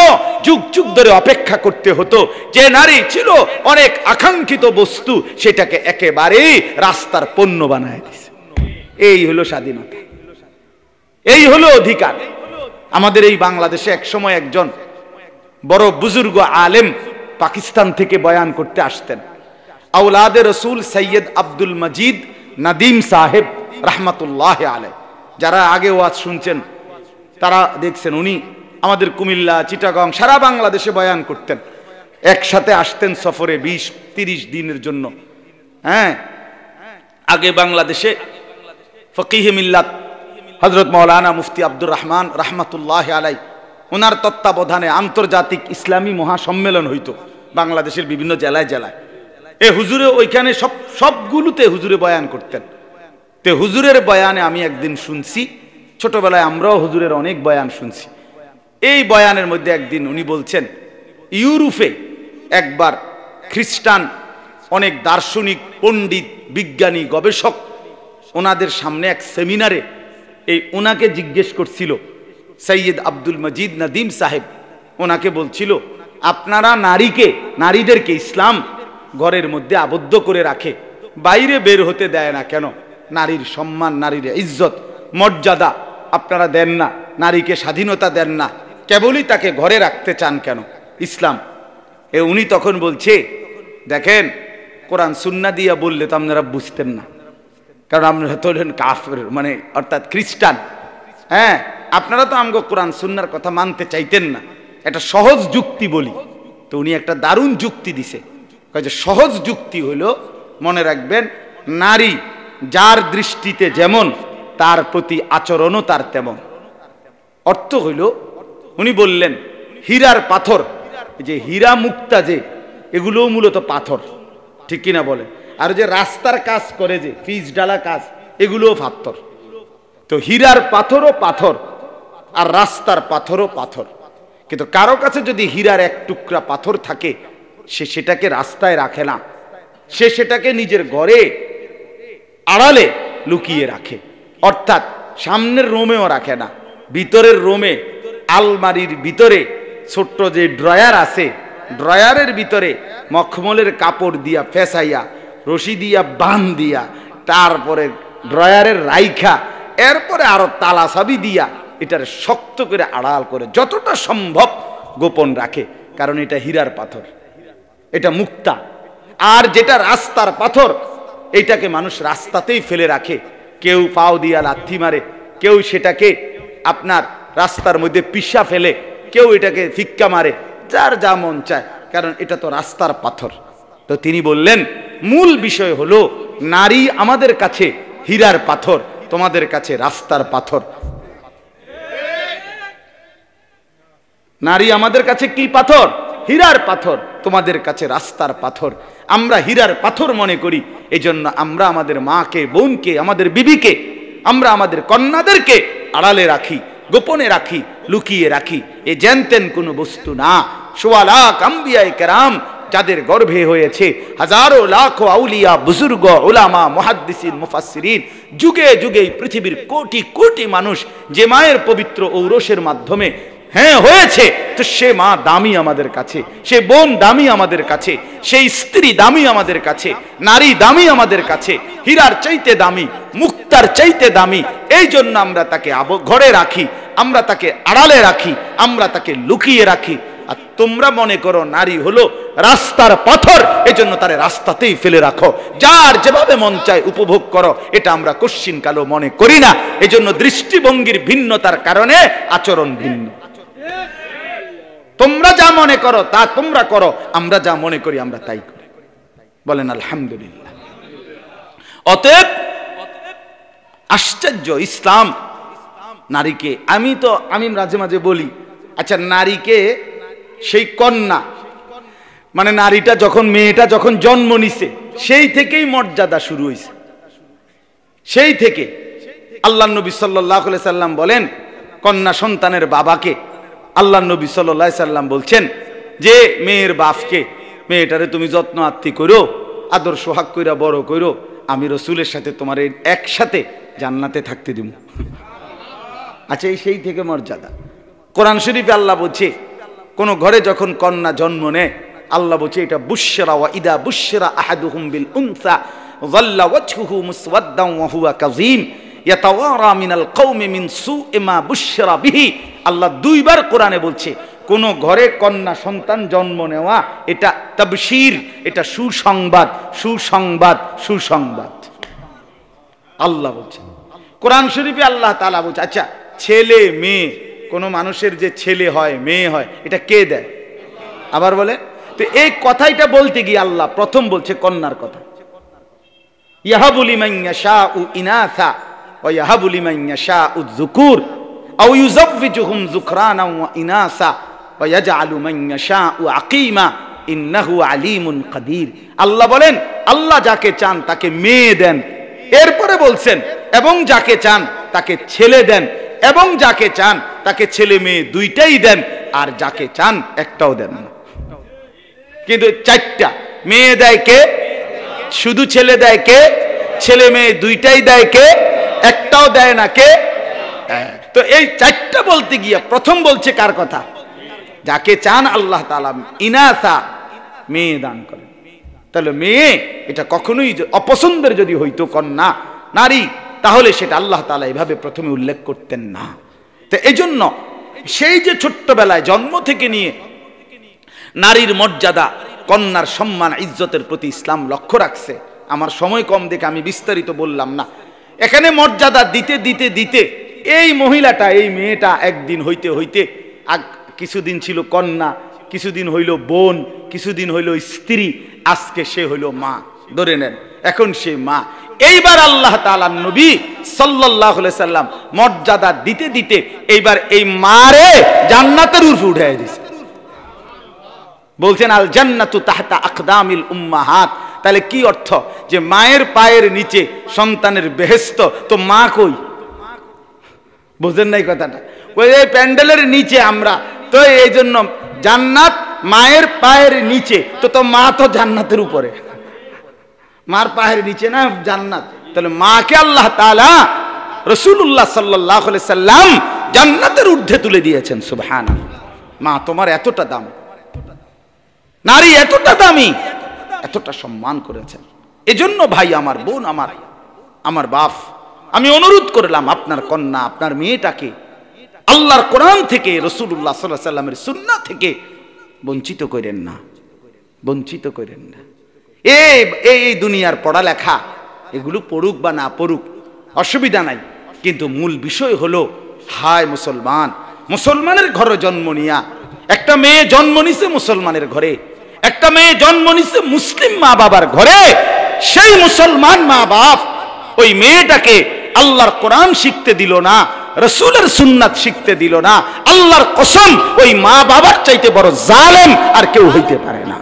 যুগ যুগ ধরে অপেক্ষা করতে হতো, যে নারী ছিল অনেক আকাঙ্ক্ষিত বস্তু, সেটাকে একেবারেই রাস্তার পণ্য বানায় দিয়েছে। এই হলো স্বাধীনতা, এই হলো অধিকার। আমাদের এই বাংলাদেশে একসময় একজন বড় বুজুর্গ আলেম পাকিস্তান থেকে বয়ান করতে আসতেন, আওলাদে রসুল সৈয়দ আব্দুল মজিদ নাদিম সাহেব রহমতুল্লাহ আলাইহি। যারা আগে ওয়াজ শুনছেন তারা দেখছেন, উনি আমাদের কুমিল্লা, চিটাগং, সারা বাংলাদেশে বয়ান করতেন। একসাথে আসতেন সফরে 20-30 দিনের জন্য। হ্যাঁ, আগে বাংলাদেশে ফকিহে মিল্লাত হযরত মাওলানা মুফতি আব্দুর রহমান রহমতুল্লাহ আলাইহি, ওনার তত্ত্বাবধানে আন্তর্জাতিক ইসলামী মহাসম্মেলন হইতো বাংলাদেশের বিভিন্ন জেলায় জেলায়। এ হুজুরে ওইখানে সবগুলোতে হুজুরে বয়ান করতেন। তে হুজুরের বয়ানে আমি একদিন শুনছি, ছোটবেলায় আমরাও হুজুরের অনেক বয়ান শুনছি। এই বয়ানের মধ্যে একদিন উনি বলছেন, ইউরোপে একবার খ্রিস্টান অনেক দার্শনিক, পণ্ডিত, বিজ্ঞানী, গবেষক ওনাদের সামনে এক সেমিনারে ওনাকে জিজ্ঞেস করছিল, সৈয়দ আব্দুল মজিদ নাদিম সাহেব ওনাকে বলছিল, আপনারা নারীদেরকে ইসলাম ঘরের মধ্যে আবদ্ধ করে রাখে, বাইরে বের হতে দেয় না কেন? নারীর সম্মান, নারীর ইজ্জত, মর্যাদা আপনারা দেন না, নারীকে স্বাধীনতা দেন না, কেবলই তাকে ঘরে রাখতে চান কেন ইসলাম? উনি তখন বলছে, দেখেন, কোরআন সুন্নাহ দিয়া বললে তো আপনারা বুঝতেন না, কারণ আপনারা তো হলেন কাফের, মানে অর্থাৎ খ্রিস্টান। হ্যাঁ, আপনারা তো আমগো কোরআন সুন্নাহর কথা মানতে চাইতেন না। একটা সহজ যুক্তি বলি, তো উনি একটা দারুণ যুক্তি দিছে। যে সহজ যুক্তি হলো, মনে রাখবেন, নারী যার দৃষ্টিতে যেমন, তার প্রতি আচরণও তার তেমন। অর্থ হইল, উনি বললেন হীরার পাথর, যে হীরা মুক্তা, যে এগুলোও মূলত পাথর, ঠিক কিনা বলে? আর যে রাস্তার কাজ করে, যে পিচ ডালা কাজ, এগুলোও পাথর। তো হীরার পাথরও পাথর, আর রাস্তার পাথরও পাথর। কিন্তু কারো কাছে যদি হীরার এক টুকরা পাথর থাকে, সে সেটাকে রাস্তায় রাখে না, সে সেটাকে নিজের ঘরে আড়ালে লুকিয়ে রাখে। অর্থাৎ সামনের রোমেও রাখে না, ভিতরের রোমে, আলমারির ভিতরে ছোট্ট যে ড্রয়ার আছে, ড্রয়ারের ভিতরে মখমলের কাপড় দিয়া ফেসাইয়া, রশি দিয়া বান দিয়া, তারপরে ড্রয়ারের রাইখা, এরপরে আরো তালা চাবি দিয়া এটার শক্ত করে আড়াল করে যতটা সম্ভব গোপন রাখে, কারণ এটা হীরার পাথর, এটা মুক্তা। আর যেটা রাস্তার পাথর, এইটাকে মানুষ রাস্তাতেই ফেলে রাখে, কেউ পাও দিয়া লাথি মারে, কেউ সেটাকে আপনার রাস্তার মধ্যে পিষা ফেলে, কেউ এটাকে ফিক্কা মারে, যার যা মন চায়, কারণ এটা তো রাস্তার পাথর। তো তিনি বললেন, মূল বিষয় হলো, নারী আমাদের কাছে হীরার পাথর, তোমাদের কাছে রাস্তার পাথর। নারী আমাদের কাছে কি পাথর? হীরার পাথর। তোমাদের কাছে রাস্তার পাথর। আমরা হীরার পাথর মনে করি। এজন্য আমরা আমাদের মাকে, বোনকে, আমাদের বিবিকে, আমরা আমাদের কন্যাদেরকে আড়ালে রাখি, গোপনে রাখি, লুকিয়ে রাখি। এ জানতেন কোনো বস্তু না। সোয়া লাখ আম্বিয়ায়ে কেরাম যাদের গর্ভে হয়েছে, হাজারো লাখো আউলিয়া, বুজুর্গ, উলামা, মুহাদ্দিসিন, মুফাসসিরিন, যুগে যুগে পৃথিবীর কোটি কোটি মানুষ যে মায়ের পবিত্র ঔরসের মাধ্যমে হয়েছে, তো সে মা দামি আমাদের কাছে, সে বোন দামি আমাদের কাছে, সেই স্ত্রী দামি আমাদের কাছে, নারী দামি আমাদের কাছে, হীরার চাইতে দামি, মুক্তার চাইতে দামি। এই জন্য আমরা তাকে ঘরে রাখি, আমরা তাকে আড়ালে রাখি, আমরা তাকে লুকিয়ে রাখি। আর তোমরা মনে করো নারী হলো রাস্তার পাথর, এজন্য তারে রাস্তাতেই ফেলে রাখো, যার যেভাবে মন চায় উপভোগ করো। এটা আমরা কশ্চিন কালো মনে করি না। এজন্য দৃষ্টিভঙ্গির ভিন্নতার কারণে আচরণ ভিন্ন। তোমরা যা মনে করো তা তোমরা করো, আমরা যা মনে করি আমরা তাই করি। বলেন আলহামদুলিল্লাহ। অতএব আশ্চর্য ইসলাম নারীকে, আমি মাঝে মাঝে বলি, আচ্ছা নারীকে সেই কন্যা মানে নারীটা যখন, মেয়েটা যখন জন্ম নিছে সেই থেকেই মর্যাদা শুরু হয়েছে। সেই থেকে আল্লাহ নবী সাল্লাল্লাহু আলাইহি সাল্লাম বলেন, কন্যা সন্তানের বাবাকে আল্লাহ নবী সাল্লাল্লাহু আলাইহি সাল্লাম বলছেন যে মেয়ের বাপকে, মেয়েটারে তুমি যত্ন আত্তি করো, আদর সোহাগ কইরা বড় করো, আমি রসুলের সাথে তোমার একসাথে জান্নাতে থাকতে দিব। আচ্ছা এই সেই থেকে মর্যাদা। কোরআন শরীফে আল্লাহ বলছে কোন ঘরে যখন কন্যা জন্ম নেয়, আল্লাহ বলছে এটা বুশরা, ওয়া ইদা বুশরা আহাদুহুম বিল উনসা যাল্লা ওয়াজহুহু মুসওয়াদ্দান ওয়া হুয়া কাযীম ইয়াতাওয়ারা মিনাল কওমি মিন সুই মা বুশরা বিহি। আল্লাহ দুইবার কোরআনে বলছে কোন ঘরে কন্যা সন্তান জন্ম নেওয়া এটা তাবশীর, এটা সুসংবাদ, সুসংবাদ, সুসংবাদ। আল্লাহ বলছে কোরআন শরীফে, আল্লাহ তাআলা বলছে আচ্ছা ছেলে মেয়ে, কোন মানুষের যে ছেলে হয় মেয়ে হয় এটা কে দেয়? আবার বলে তো এই কথাইটা বলতে গিয়ে আল্লাহ প্রথম বলছে কন্যার কথা। ইয়াহাবু লিমান ইয়াশাউ ইনাসা ওয়া ইয়াহাবু লিমান ইয়াশাউ যুকুর আও ইউযাওবিজুহুম যুকরানা ওয়া ইনাসা ওয়া ইয়াজআলু মান ইয়াশাউ আকিমা ইন্নাহু আলিমুন কাদির। আল্লাহ বলেন আল্লাহ যাকে চান তাকে মেয়ে দেন, এরপরে বলছেন এবং যাকে চান তাকে ছেলে দেন, এবং যাকে চান তাকে ছেলে মেয়ে দুইটাই দেন, আর যাকে চান একটাও দেন না। কিন্তু চারটা মেয়ে দেয় কে? শুধু ছেলে দেয় কে? ছেলে মেয়ে দুইটাই দেয় কে? একটাও দেয় না কে? তো এই চারটা বলতে গিয়ে প্রথম বলছে কার কথা? যাকে চান আল্লাহ তাআলা ইনাসা, মেয়ে দান করেন। তাহলে মেয়ে এটা কখনোই অপছন্দের যদি হইতো কন্যা নারী, তাহলে সেটা আল্লাহ তাআলা এভাবে প্রথমে উল্লেখ করতেন না। তো এই জন্য সেই যে ছোট্টবেলায় জন্ম থেকে নিয়ে নারীর মর্যাদা, কন্যার সম্মান, ইজ্জতের প্রতি ইসলাম লক্ষ্য রাখছে। আমার সময় কম দেখে আমি বিস্তারিত বললাম না। এখানে মর্যাদা দিতে দিতে দিতে এই মহিলাটা, এই মেয়েটা একদিন হইতে হইতে কিছুদিন ছিল কন্যা, কিছুদিন হইল বোন, কিছুদিন হইল স্ত্রী, আজকে সে হইল মা। ধরে নেন এখন সে মা। এইবার আল্লাহ তাআলার নবী সাল্লাল্লাহু আলাইহি সাল্লাম মর্যাদা দিতে দিতে এইবার এই মারে জান্নাতের উপরে উঠায় দিয়েছে। বলছেন আল জান্নাতু তাহতা আকদামিল উম্মাহাত। তাহলে কি অর্থ? যে মায়ের পায়ের নিচে সন্তানের বেহেশত, তো মা কই? বুঝেন নাই কথাটা? ওই প্যান্ডেলের নিচে আমরা তো, এই জন্য জান্নাত মায়ের পায়ের নিচে, তো মা তো জান্নাতের উপরে, মার পায়ের নিচে না জান্নাত। তাহলে মাকে আল্লাহ তাআলা রাসূলুল্লাহ সাল্লাল্লাহু আলাইহি সাল্লাম জান্নাতের ঊর্ধ্বে তুলে দিয়েছেন। সুবহানাল্লাহ। মা তোমার এতটা দাম, নারী এতটা দামি, এতটা সম্মান করেছেন। এজন্য ভাই আমার, বোন আমার বাপ, আমি অনুরোধ করলাম আপনার কন্যা, আপনার মেয়েটাকে আল্লাহর কোরআন থেকে, রাসূলুল্লাহ সাল্লাল্লাহু আলাইহি সাল্লামের সুন্নাহ থেকে বঞ্চিত করেন না, বঞ্চিত করেন না। এই দুনিয়ার পড়ালেখা এগুলো পড়ুক বা না পড়ুক অসুবিধা নাই, কিন্তু মূল বিষয় হলো হায় মুসলমান, মুসলমানের ঘরে জন্ম নিয়া একটা মেয়ে জন্ম নিছে মুসলমানের ঘরে, একটা মেয়ে জন্ম নিছে মুসলিম মা বাবার ঘরে। সেই মুসলমান মা বাপ ওই মেয়েটাকে আল্লাহর কোরআন শিখতে দিল না, রাসূলের সুন্নাত শিখতে দিল না, আল্লাহর কসম ওই মা বাবার চাইতে বড় জালেম আর কেউ হইতে পারে না।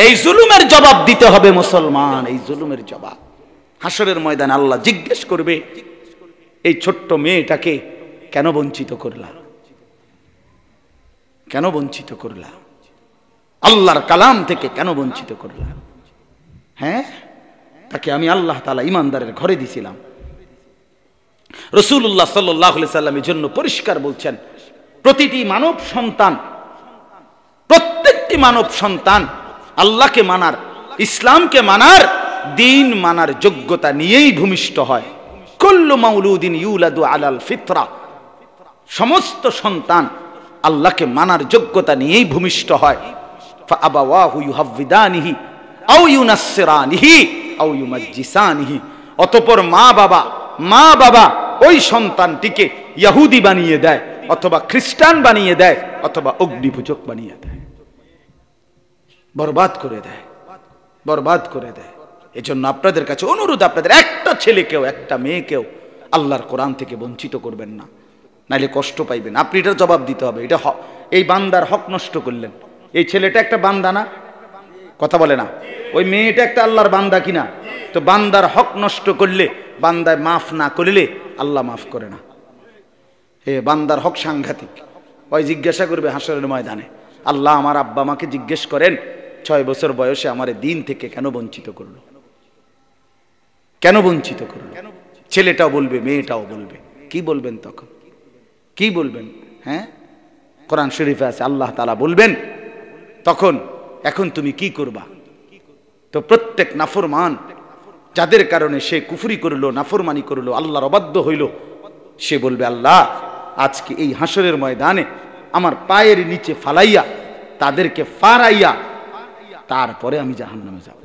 এই জুলুমের জবাব দিতে হবে মুসলমান, এই জুলুমের জবাব। হাসরের ময়দানে আল্লাহ জিজ্ঞেস করবে, এই ছোট্ট মেয়েটাকে কেন বঞ্চিত করলা, কেন বঞ্চিত করলা, আল্লাহর কালাম থেকে কেন বঞ্চিত করলা? হ্যাঁ, তাকে আমি আল্লাহ তাআলা ইমানদারের ঘরে দিছিলাম। রাসূলুল্লাহ সাল্লাল্লাহু আলাইহি সাল্লামের জন্য পরিষ্কার বলছেন, প্রতিটি মানব সন্তান, প্রত্যেকটি মানব সন্তান আল্লাহকে মানার, ইসলামকে মানার, দিন মানার যোগ্যতা নিয়েই ভূমিষ্ঠ হয়। কুল্লু মাউলুদিন ইউলাদু আলাল ফিতরা, সমস্ত সন্তান আল্লাহকে মানার যোগ্যতা নিয়েই ভূমিষ্ঠ হয়। ফাআবাওয়াহু ইউহাব্বিদানিহি আও ইউনাসসিরানিহি আও ইউমাজ্জিসানিহি, অতঃপর মা বাবা ওই সন্তানটিকে ইহুদি বানিয়ে দেয়, অথবা খ্রিস্টান বানিয়ে দেয়, অথবা অগ্নিপূজক বানিয়ে দেয়, বরবাদ করে দেয়, বরবাদ করে দেয়। এজন্য আপনাদের কাছে অনুরোধ, আপনাদের একটা ছেলেকেও একটা মেয়েকেও আল্লাহর কোরআন থেকে বঞ্চিত করবেন না, নাইলে কষ্ট পাইবেন। আপনি এটার জবাব দিতে হবে। এটা এই বান্দার হক নষ্ট করলেন। এই ছেলেটা একটা বান্দা না, কথা বলে না, ওই মেয়েটা একটা আল্লাহর বান্দা কিনা? তো বান্দার হক নষ্ট করলে, বান্দায় মাফ না করলে আল্লাহ মাফ করে না। বান্দার হক সাংঘাতিক। ওই জিজ্ঞাসা করবে হাসরের ময়দানে, আল্লাহ আমার আব্বা মাকে জিজ্ঞেস করেন 6 বছর বয়সে আমার দিন থেকে কেন বঞ্চিত করলো, কেন বঞ্চিত করলো? ছেলেটাও বলবে, মেয়েটাও বলবে। কি বলবেন তখন? কি বলবেন? হ্যাঁ, কোরআন শরীফে আছে, আল্লাহ তাআলা বলবেন তখন, এখন তুমি কি করবা? তো প্রত্যেক নাফরমান, যাদের কারণে সে কুফরি করলো, নাফরমানি করলো, আল্লাহর অবাধ্য হইল, সে বলবে, আল্লাহ আজকে এই হাসরের ময়দানে আমার পায়ের নিচে ফালাইয়া, তাদেরকে ফারাইয়া, তারপরে আমি জাহান্নামে যাব।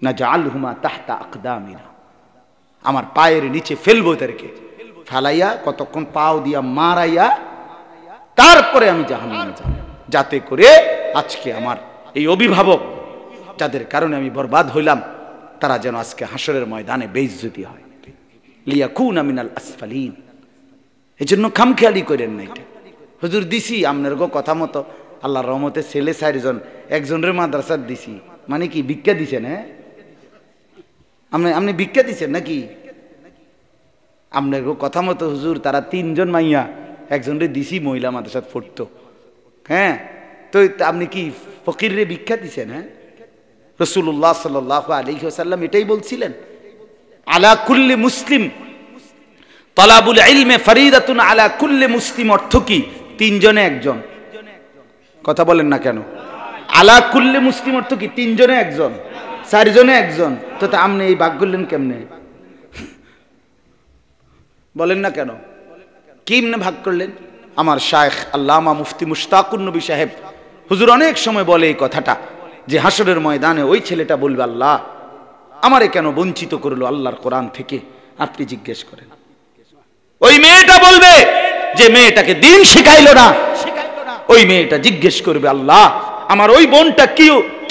না জাআলহুমা তাহতা আকদামিনা, আমার পায়ের নিচে ফেলবো তাদেরকে, ফালাইয়া কতক্ষণ পাও দিয়া মারাইয়া, তারপরে আমি জাহান্নামে যাব, যাতে করে আজকে আমার এই অভিভাবক, যাদের কারণে আমি বরবাদ হইলাম, তারা যেন আজকে হাসরের ময়দানে বেইজ্জতি হয়। লিয়াকুনা মিনাল আসফালিন। এজন্য খামখেয়ালি করেন না। এটা হুজুর দিছি আপনার কথা মতো, আল্লাহর রহমতে ছেলে 4 জন, একজনের মাদ্রাসার দিছি, মানে কি ভিক্ষা দিছেন? হ্যাঁ, আপনি ভিক্ষা দিছেন নাকি? আপনার কথা মতো হুজুর তারা 3 জন মাইয়া, একজনের দিছি মহিলা মাদ্রাসাত পড়তো। হ্যাঁ, তো আপনি কি ফকিরে ভিক্ষা দিছেন? হ্যাঁ, রাসূলুল্লাহ সাল্লাল্লাহু আলাইহি ওয়াসাল্লাম এটাই বলছিলেন, আলা কুল্লি মুসলিম তালাবুল ইলমে ফরিদাতুন আলা কুল্লি মুসলিম। অর্থ কি? 3 জনে 1 জন। কথা বলেন না কেন? আলা কুল্লি মুসলিম অর্থ কি? 3 জনে 1 জন, 4 জনে 1 জন। তো আপনি এই ভাগ করলেন কেমনে? বলেন না কেন? কেমনে ভাগ করলেন? আমার শায়েখ আল্লামা মুফতি মুশতাকুন নবী সাহেব হুজুর অনেক সময় বলে এই কথাটা, যে হাসরের ময়দানে ওই ছেলেটা বলবে, আল্লাহ আমারে কেন বঞ্চিত করলো আল্লাহর কোরআন থেকে? আপনি জিজ্ঞেস করেন। ওই মেয়েটা বলবে, যে মেয়েটাকে দিন শিখাইলো না, ওই মেয়েটা জিজ্ঞেস করবে, আল্লাহ আমার ওই বোনটা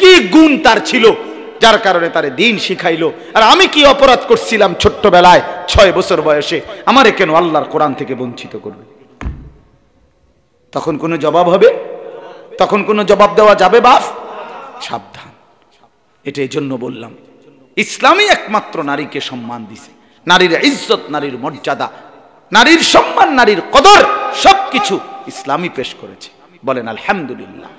কি গুণ তার ছিল যার কারণে তারে দিন শিখাইলো, আর আমি কি অপরাধ করছিলাম ছোট্টবেলায় 6 বছর বয়সে, আমারে কেন আল্লাহর কোরআন থেকে বঞ্চিত করবে? তখন কোনো জবাব হবে? তখন কোনো জবাব দেওয়া যাবে? বাপ সাবধান। এটা এই জন্য বললাম, ইসলামই একমাত্র নারীকে সম্মান দিছে। নারীর ইজ্জত, নারীর মর্যাদা, নারীর সম্মান, নারীর কদর সবকিছু ইসলামই পেশ করেছে। বলেন আলহামদুলিল্লাহ,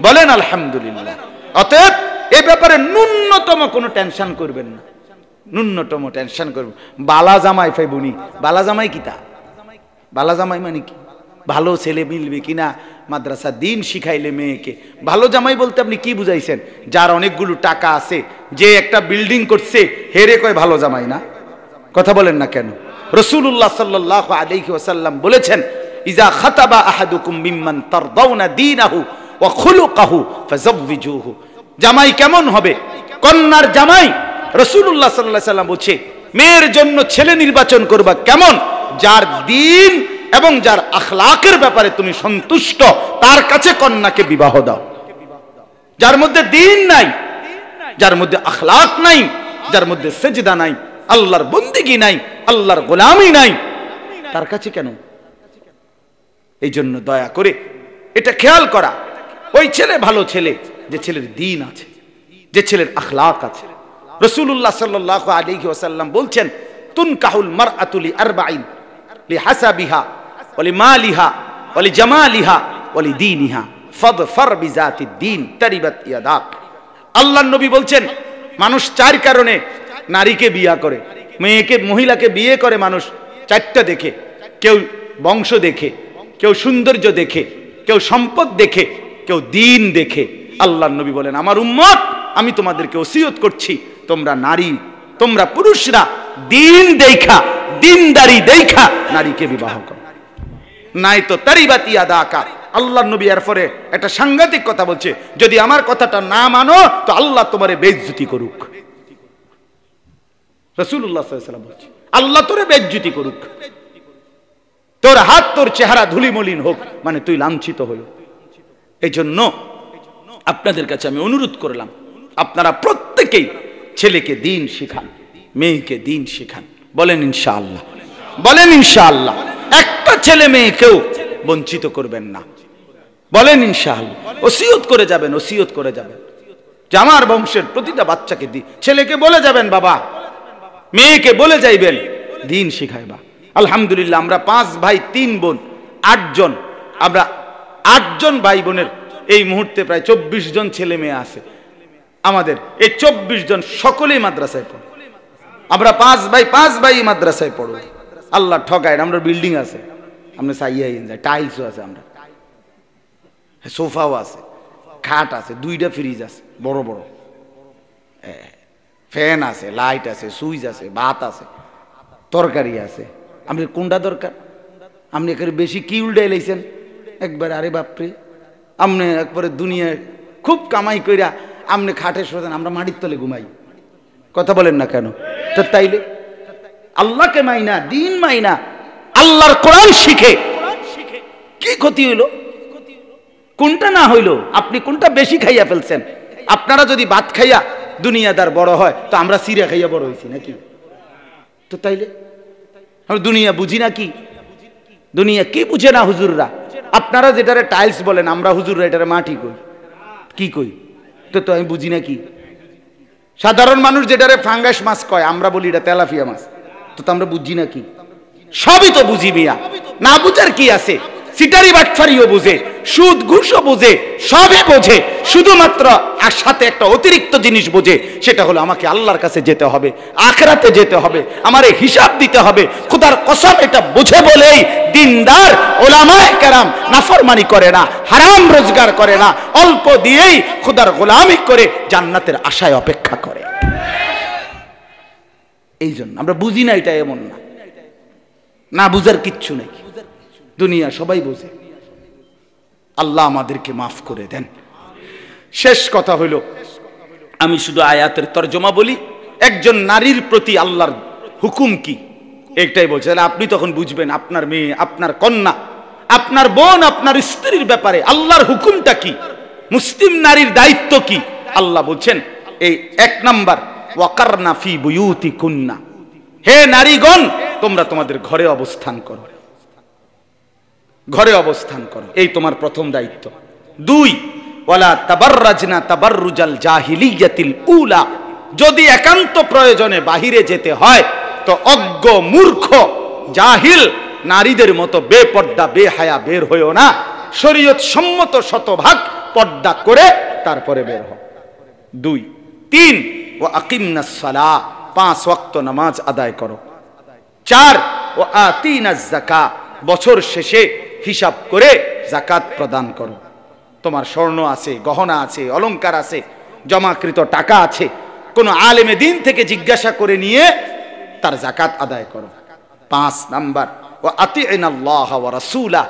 বলেন আলহামদুলিল্লাহ। অতএব এই ব্যাপারে ন্যূনতম কোনো টেনশন করবেন না, ন্যূনতম টেনশন করবেন। বালা জামাই ফাইবুনি, বালা জামাই কিতা? বালা জামাই মানে কি? ভালো ছেলে মিলবে কিনা, মাদ্রাসা দিন শিখাইলে মেয়েকে। ভালো জামাই বলতে আপনি কি বুঝাইছেন? যার অনেকগুলো টাকা আছে, যে একটা বিল্ডিং করছে, হেরে কয় ভালো জামাই না? কথা বলেন না কেন? রাসূলুল্লাহ সাল্লাল্লাহু আলাইহি ওয়াসাল্লাম বলেছেন, ইজা খাতাবা আহাদুকুম মিম্মান তারদাউনা দীনাহু ওয়া খুলুকাহু ফাযাওবিজুহু। জামাই কেমন হবে? কন্যার জামাই, রাসূলুল্লাহ সাল্লাল্লাহু আলাইহি ওয়াসাল্লাম বলছে, মেয়ের জন্য ছেলে নির্বাচন করবা কেমন? যার দিন এবং যার আখলাকের ব্যাপারে তুমি সন্তুষ্ট, তার কাছে কন্যাকে বিবাহ দাও। যার মধ্যে দিন নাই, যার মধ্যে আখলাক নাই, যার মধ্যে সেজদা নাই, আল্লাহর বন্দেগী নাই, আল্লাহর গোলামি নাই, তার কাছে কেন? এই জন্য দয়া করে এটা খেয়াল করা, ওই ছেলে ভালো ছেলে যে ছেলের দ্বীন আছে, যে ছেলের আখলাক আছে। রাসূলুল্লাহ সাল্লাল্লাহু আলাইহি ওয়াসাল্লাম বলছেন, তুনকাহুল মারআতু লিআরবাইন, লিহাসাবিহা ওয়া লিমালিহা ওয়া লিজামালিহা ওয়া লিদীনিহা ফাদফার বিযাতিদ দ্বীন তারিবাত ইয়াদাক। আল্লাহর নবী বলছেন, মানুষ চার কারণে নারীকে বিয়ে করে, মহিলাকে বিয়ে করে মানুষ চারটা দেখে। কেউ বংশ দেখে, কেউ সৌন্দর্য দেখে, কেউ সম্পদ দেখে, কেউ দ্বীন দেখে। আল্লাহর নবী বলেন, আমার উম্মত, আমি তোমাদেরকে ওসিয়ত করছি, তোমরা নারী, তোমরা পুরুষরা দ্বীন দেখা, দ্বীনদারি দেখা নারীকে বিবাহ করো, নাই তো তারিবাত ইয়াদাকা। আল্লাহর নবী এরপরে একটা সাংঘাতিক কথা বলছে, যদি আমার কথাটা না মানো তো আল্লাহ তোমারে বেইজ্জতি করুক। রাসূলুল্লাহ সাল্লাল্লাহু আলাইহি ওয়াসাল্লাম বলছে, আল্লাহ তোরে বেইজ্জতি করুক, তোর হাত তোর চেহারা ধুলিমলিন হোক, মানে তুই লাঞ্ছিত হইল। এই জন্য আপনাদের কাছে আমি অনুরোধ করলাম, আপনারা প্রত্যেকেই ছেলেকে দ্বীন শিখান, মেয়েকে দ্বীন শিখান। বলেন ইনশাআল্লাহ, বলেন ইনশাআল্লাহ। একটা ছেলে মেয়েকেও বঞ্চিত করবেন না, বলেন ইনশাআল্লাহ। ওসিয়ত করে যাবেন, ওসিয়ত করে যাবেন যে আমার বংশের প্রতিটা বাচ্চাকে দি, ছেলেকে বলে যাবেন বাবা, মেয়েকে বলে যাইবেন দ্বীন শিখাইবা। আলহামদুলিল্লাহ, আমরা 5 ভাই 3 বোন 8 জন, আমরা 8 জন ভাই বোনের এই মুহূর্তে প্রায় 24 জন ছেলে মেয়ে আছে আমাদের। এই 24 জন সকলেই মাদ্রাসায় পড়ে। আমরা 5 ভাই মাদ্রাসায় পড়ো। আল্লাহ ঠকায়, আমরা বিল্ডিং আছে, আমরা সাইয়াই যায়, টাইলসও আছে, আমরা সোফাও আছে, খাট আছে, 2টা ফ্রিজ আছে বড় বড়, ফ্যান আছে, লাইট আছে, সুইচ আছে, ভাত আছে, তরকারি আছে। আপনি কোনটা দরকার? আপনি একেবারে বেশি কি উল্টাই লাইছেন একবার, আরে বাপরে, আপনি একবারে দুনিয়ায় খুব কামাই কইরা আপনি খাটে শোধেন, আমরা মাটির তলে ঘুমাই। কথা বলেন না কেন? তো তাইলে আল্লাহকে মাইনা, দ্বীন মাইনা, আল্লাহর কোরআন শিখে কি ক্ষতি হইল? কোনটা না হইল? আপনি কোনটা বেশি খাইয়া ফেলছেন? আপনারা যদি ভাত খাইয়া দুনিয়াদার বড় হয়, তো আমরা সিরা খাইয়া বড় হয়েছি নাকি? তো তাইলে আমরা দুনিয়া বুঝি না কি? দুনিয়া কি বুঝে না হুজুররা? আপনারা যেটারে টাইলস বলেন, আমরা হুজুররা এটারে মাটি কই, কি কই? তো আমি বুঝি না কি? সাধারণ মানুষ যেটারে ফাঙ্গাস মাছ কয়, আমরা বলি এটা তেলাপিয়া মাছ। তো আমরা বুঝি না কি? সবই তো বুঝি মিয়া, না বুঝার কি আছে? সিটারি বাটফারিও বুঝে, সুদ ঘুষও বুঝে, সবই বোঝে, শুধুমাত্র আর সাথে একটা অতিরিক্ত জিনিস বোঝে, সেটা হলো আমাকে আল্লাহর কাছে যেতে হবে, আখিরাতে যেতে হবে, আমারে হিসাব দিতে হবে। খোদার কসম, এটা বুঝে বলেই দিনদার ওলামায়ে কেরাম নাফরমানি করে না, হারাম রোজগার করে না, অল্প দিয়েই খোদার গোলামি করে জান্নাতের আশায় অপেক্ষা করে। এই জন্য আমরা বুঝি না, এটা এমন না, না বুঝার কিচ্ছু নেই, দুনিয়া সবাই বোঝে। আল্লাহ আমাদেরকে মাফ করে দেন। শেষ কথা হইল, আমি শুধু আয়াতের তরজমা বলি, একজন নারীর প্রতি আল্লাহর হুকুম কি একটাই বলছে, আপনি তখন বুঝবেন আপনার মেয়ে, আপনার কন্যা, আপনার বোন, আপনার স্ত্রীর ব্যাপারে আল্লাহর হুকুমটা কি, মুসলিম নারীর দায়িত্ব কি। আল্লাহ বলছেন এই 1 নাম্বার, ওয়াকারনা ফি বুয়ুতিকুন্না, হে নারীগণ, তোমরা তোমাদের ঘরে অবস্থান করো, ঘরে অবস্থান করো, এই তোমার প্রথম দায়িত্ব। 2, ওয়ালা তাবাররাজনা তাবাররুজাল জাহিলিয়াতিল উলা, যদি একান্ত প্রয়োজনে বাহিরে যেতে হয় তো অজ্ঞ মূর্খ জাহিল নারীদের মতো বেপর্দা বেহায়া বের হইও না, শরীয়ত সম্মত শতভাগ পর্দা করে তারপরে বের হও। 2, 3, ওয়া আকিমনাস সালাহ, 5 ওয়াক্ত নামাজ আদায় করো। 4, ওয়া আতিনাজ যাকাত, বছর শেষে হিসাব করে যাকাত প্রদান করো। তোমার স্বর্ণ আছে, গহনা আছে, অলংকার আছে, জমাকৃত টাকা আছে, কোন আলেমে দিন থেকে জিজ্ঞাসা করে নিয়ে তার যাকাত আদায় করো। 5 নাম্বার, ওয়া আতিইনাল্লাহ ওয়া রাসূলা,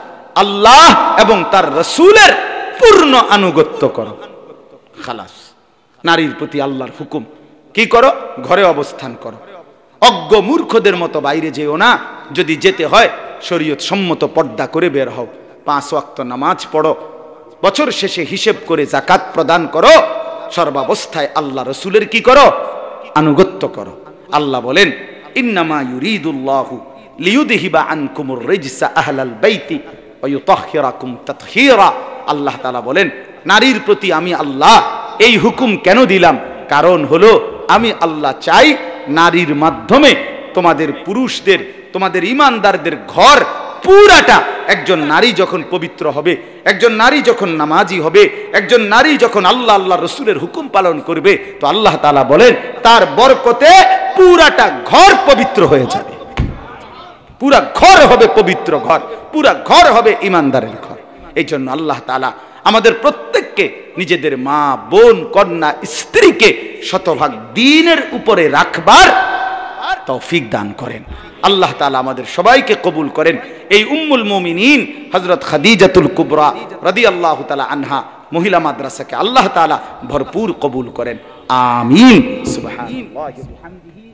আল্লাহ এবং তার রাসূলের পূর্ণ আনুগত্য করো। খালাস, নারীর প্রতি আল্লাহর হুকুম কি করো? ঘরে অবস্থান করো, অজ্ঞ মূর্খদের মতো বাইরে যেও না, যদি যেতে হয় শরীয়ত সম্মত পর্দা করে বের হও। 5 ওয়াক্ত নামাজ পড়ো, বছর শেষে হিসেব করে যাকাত প্রদান করো, সর্বাবস্থায় আল্লাহ রাসূলের কি করো? আনুগত্য করো। আল্লাহ বলেন, ইন্নামা ইউরিদুল্লাহু লিয়ুযহিবা আনকুমুর রিজসা আহলাল বাইতি ওয়া ইউতাহহিরাকুম তাতহীরা। আল্লাহ তাআলা বলেন, নারীর প্রতি আমি আল্লাহ এই হুকুম কেন দিলাম? কারণ হলো আমি আল্লাহ চাই নারীর মাধ্যমে তোমাদের পুরুষদের, তোমাদের ঈমানদারদের ঘর পুরাটা, একজন নারী যখন পবিত্র হবে, একজন নারী যখন নামাজি হবে, একজন নারী যখন আল্লাহ আল্লাহ রসুলের হুকুম পালন করবে, তো আল্লাহ তাআলা বলেন তার বরকতে পুরাটা ঘর পবিত্র হয়ে যাবে। পুরা ঘর হবে পবিত্র ঘর, পুরা ঘর হবে ঈমানদারের ঘর। এই জন্য আল্লাহ তাআলা আমাদের প্রত্যেককে নিজেদের মা, বোন, কন্যা, স্ত্রীকে শতভাগ দ্বীনের উপরে রাখবার তৌফিক দান করেন। আল্লাহ তাআলা আমাদের সবাইকে কবুল করেন। এই উম্মুল মুমিনিন হযরত খাদিজাতুল কুবরা রাদিয়াল্লাহু তাআলা আনহা মহিলা মাদ্রাসাকে আল্লাহ তাআলা ভরপুর কবুল করেন। আমিন। সুবহানাল্লাহি ওয়া বিহামদিহি।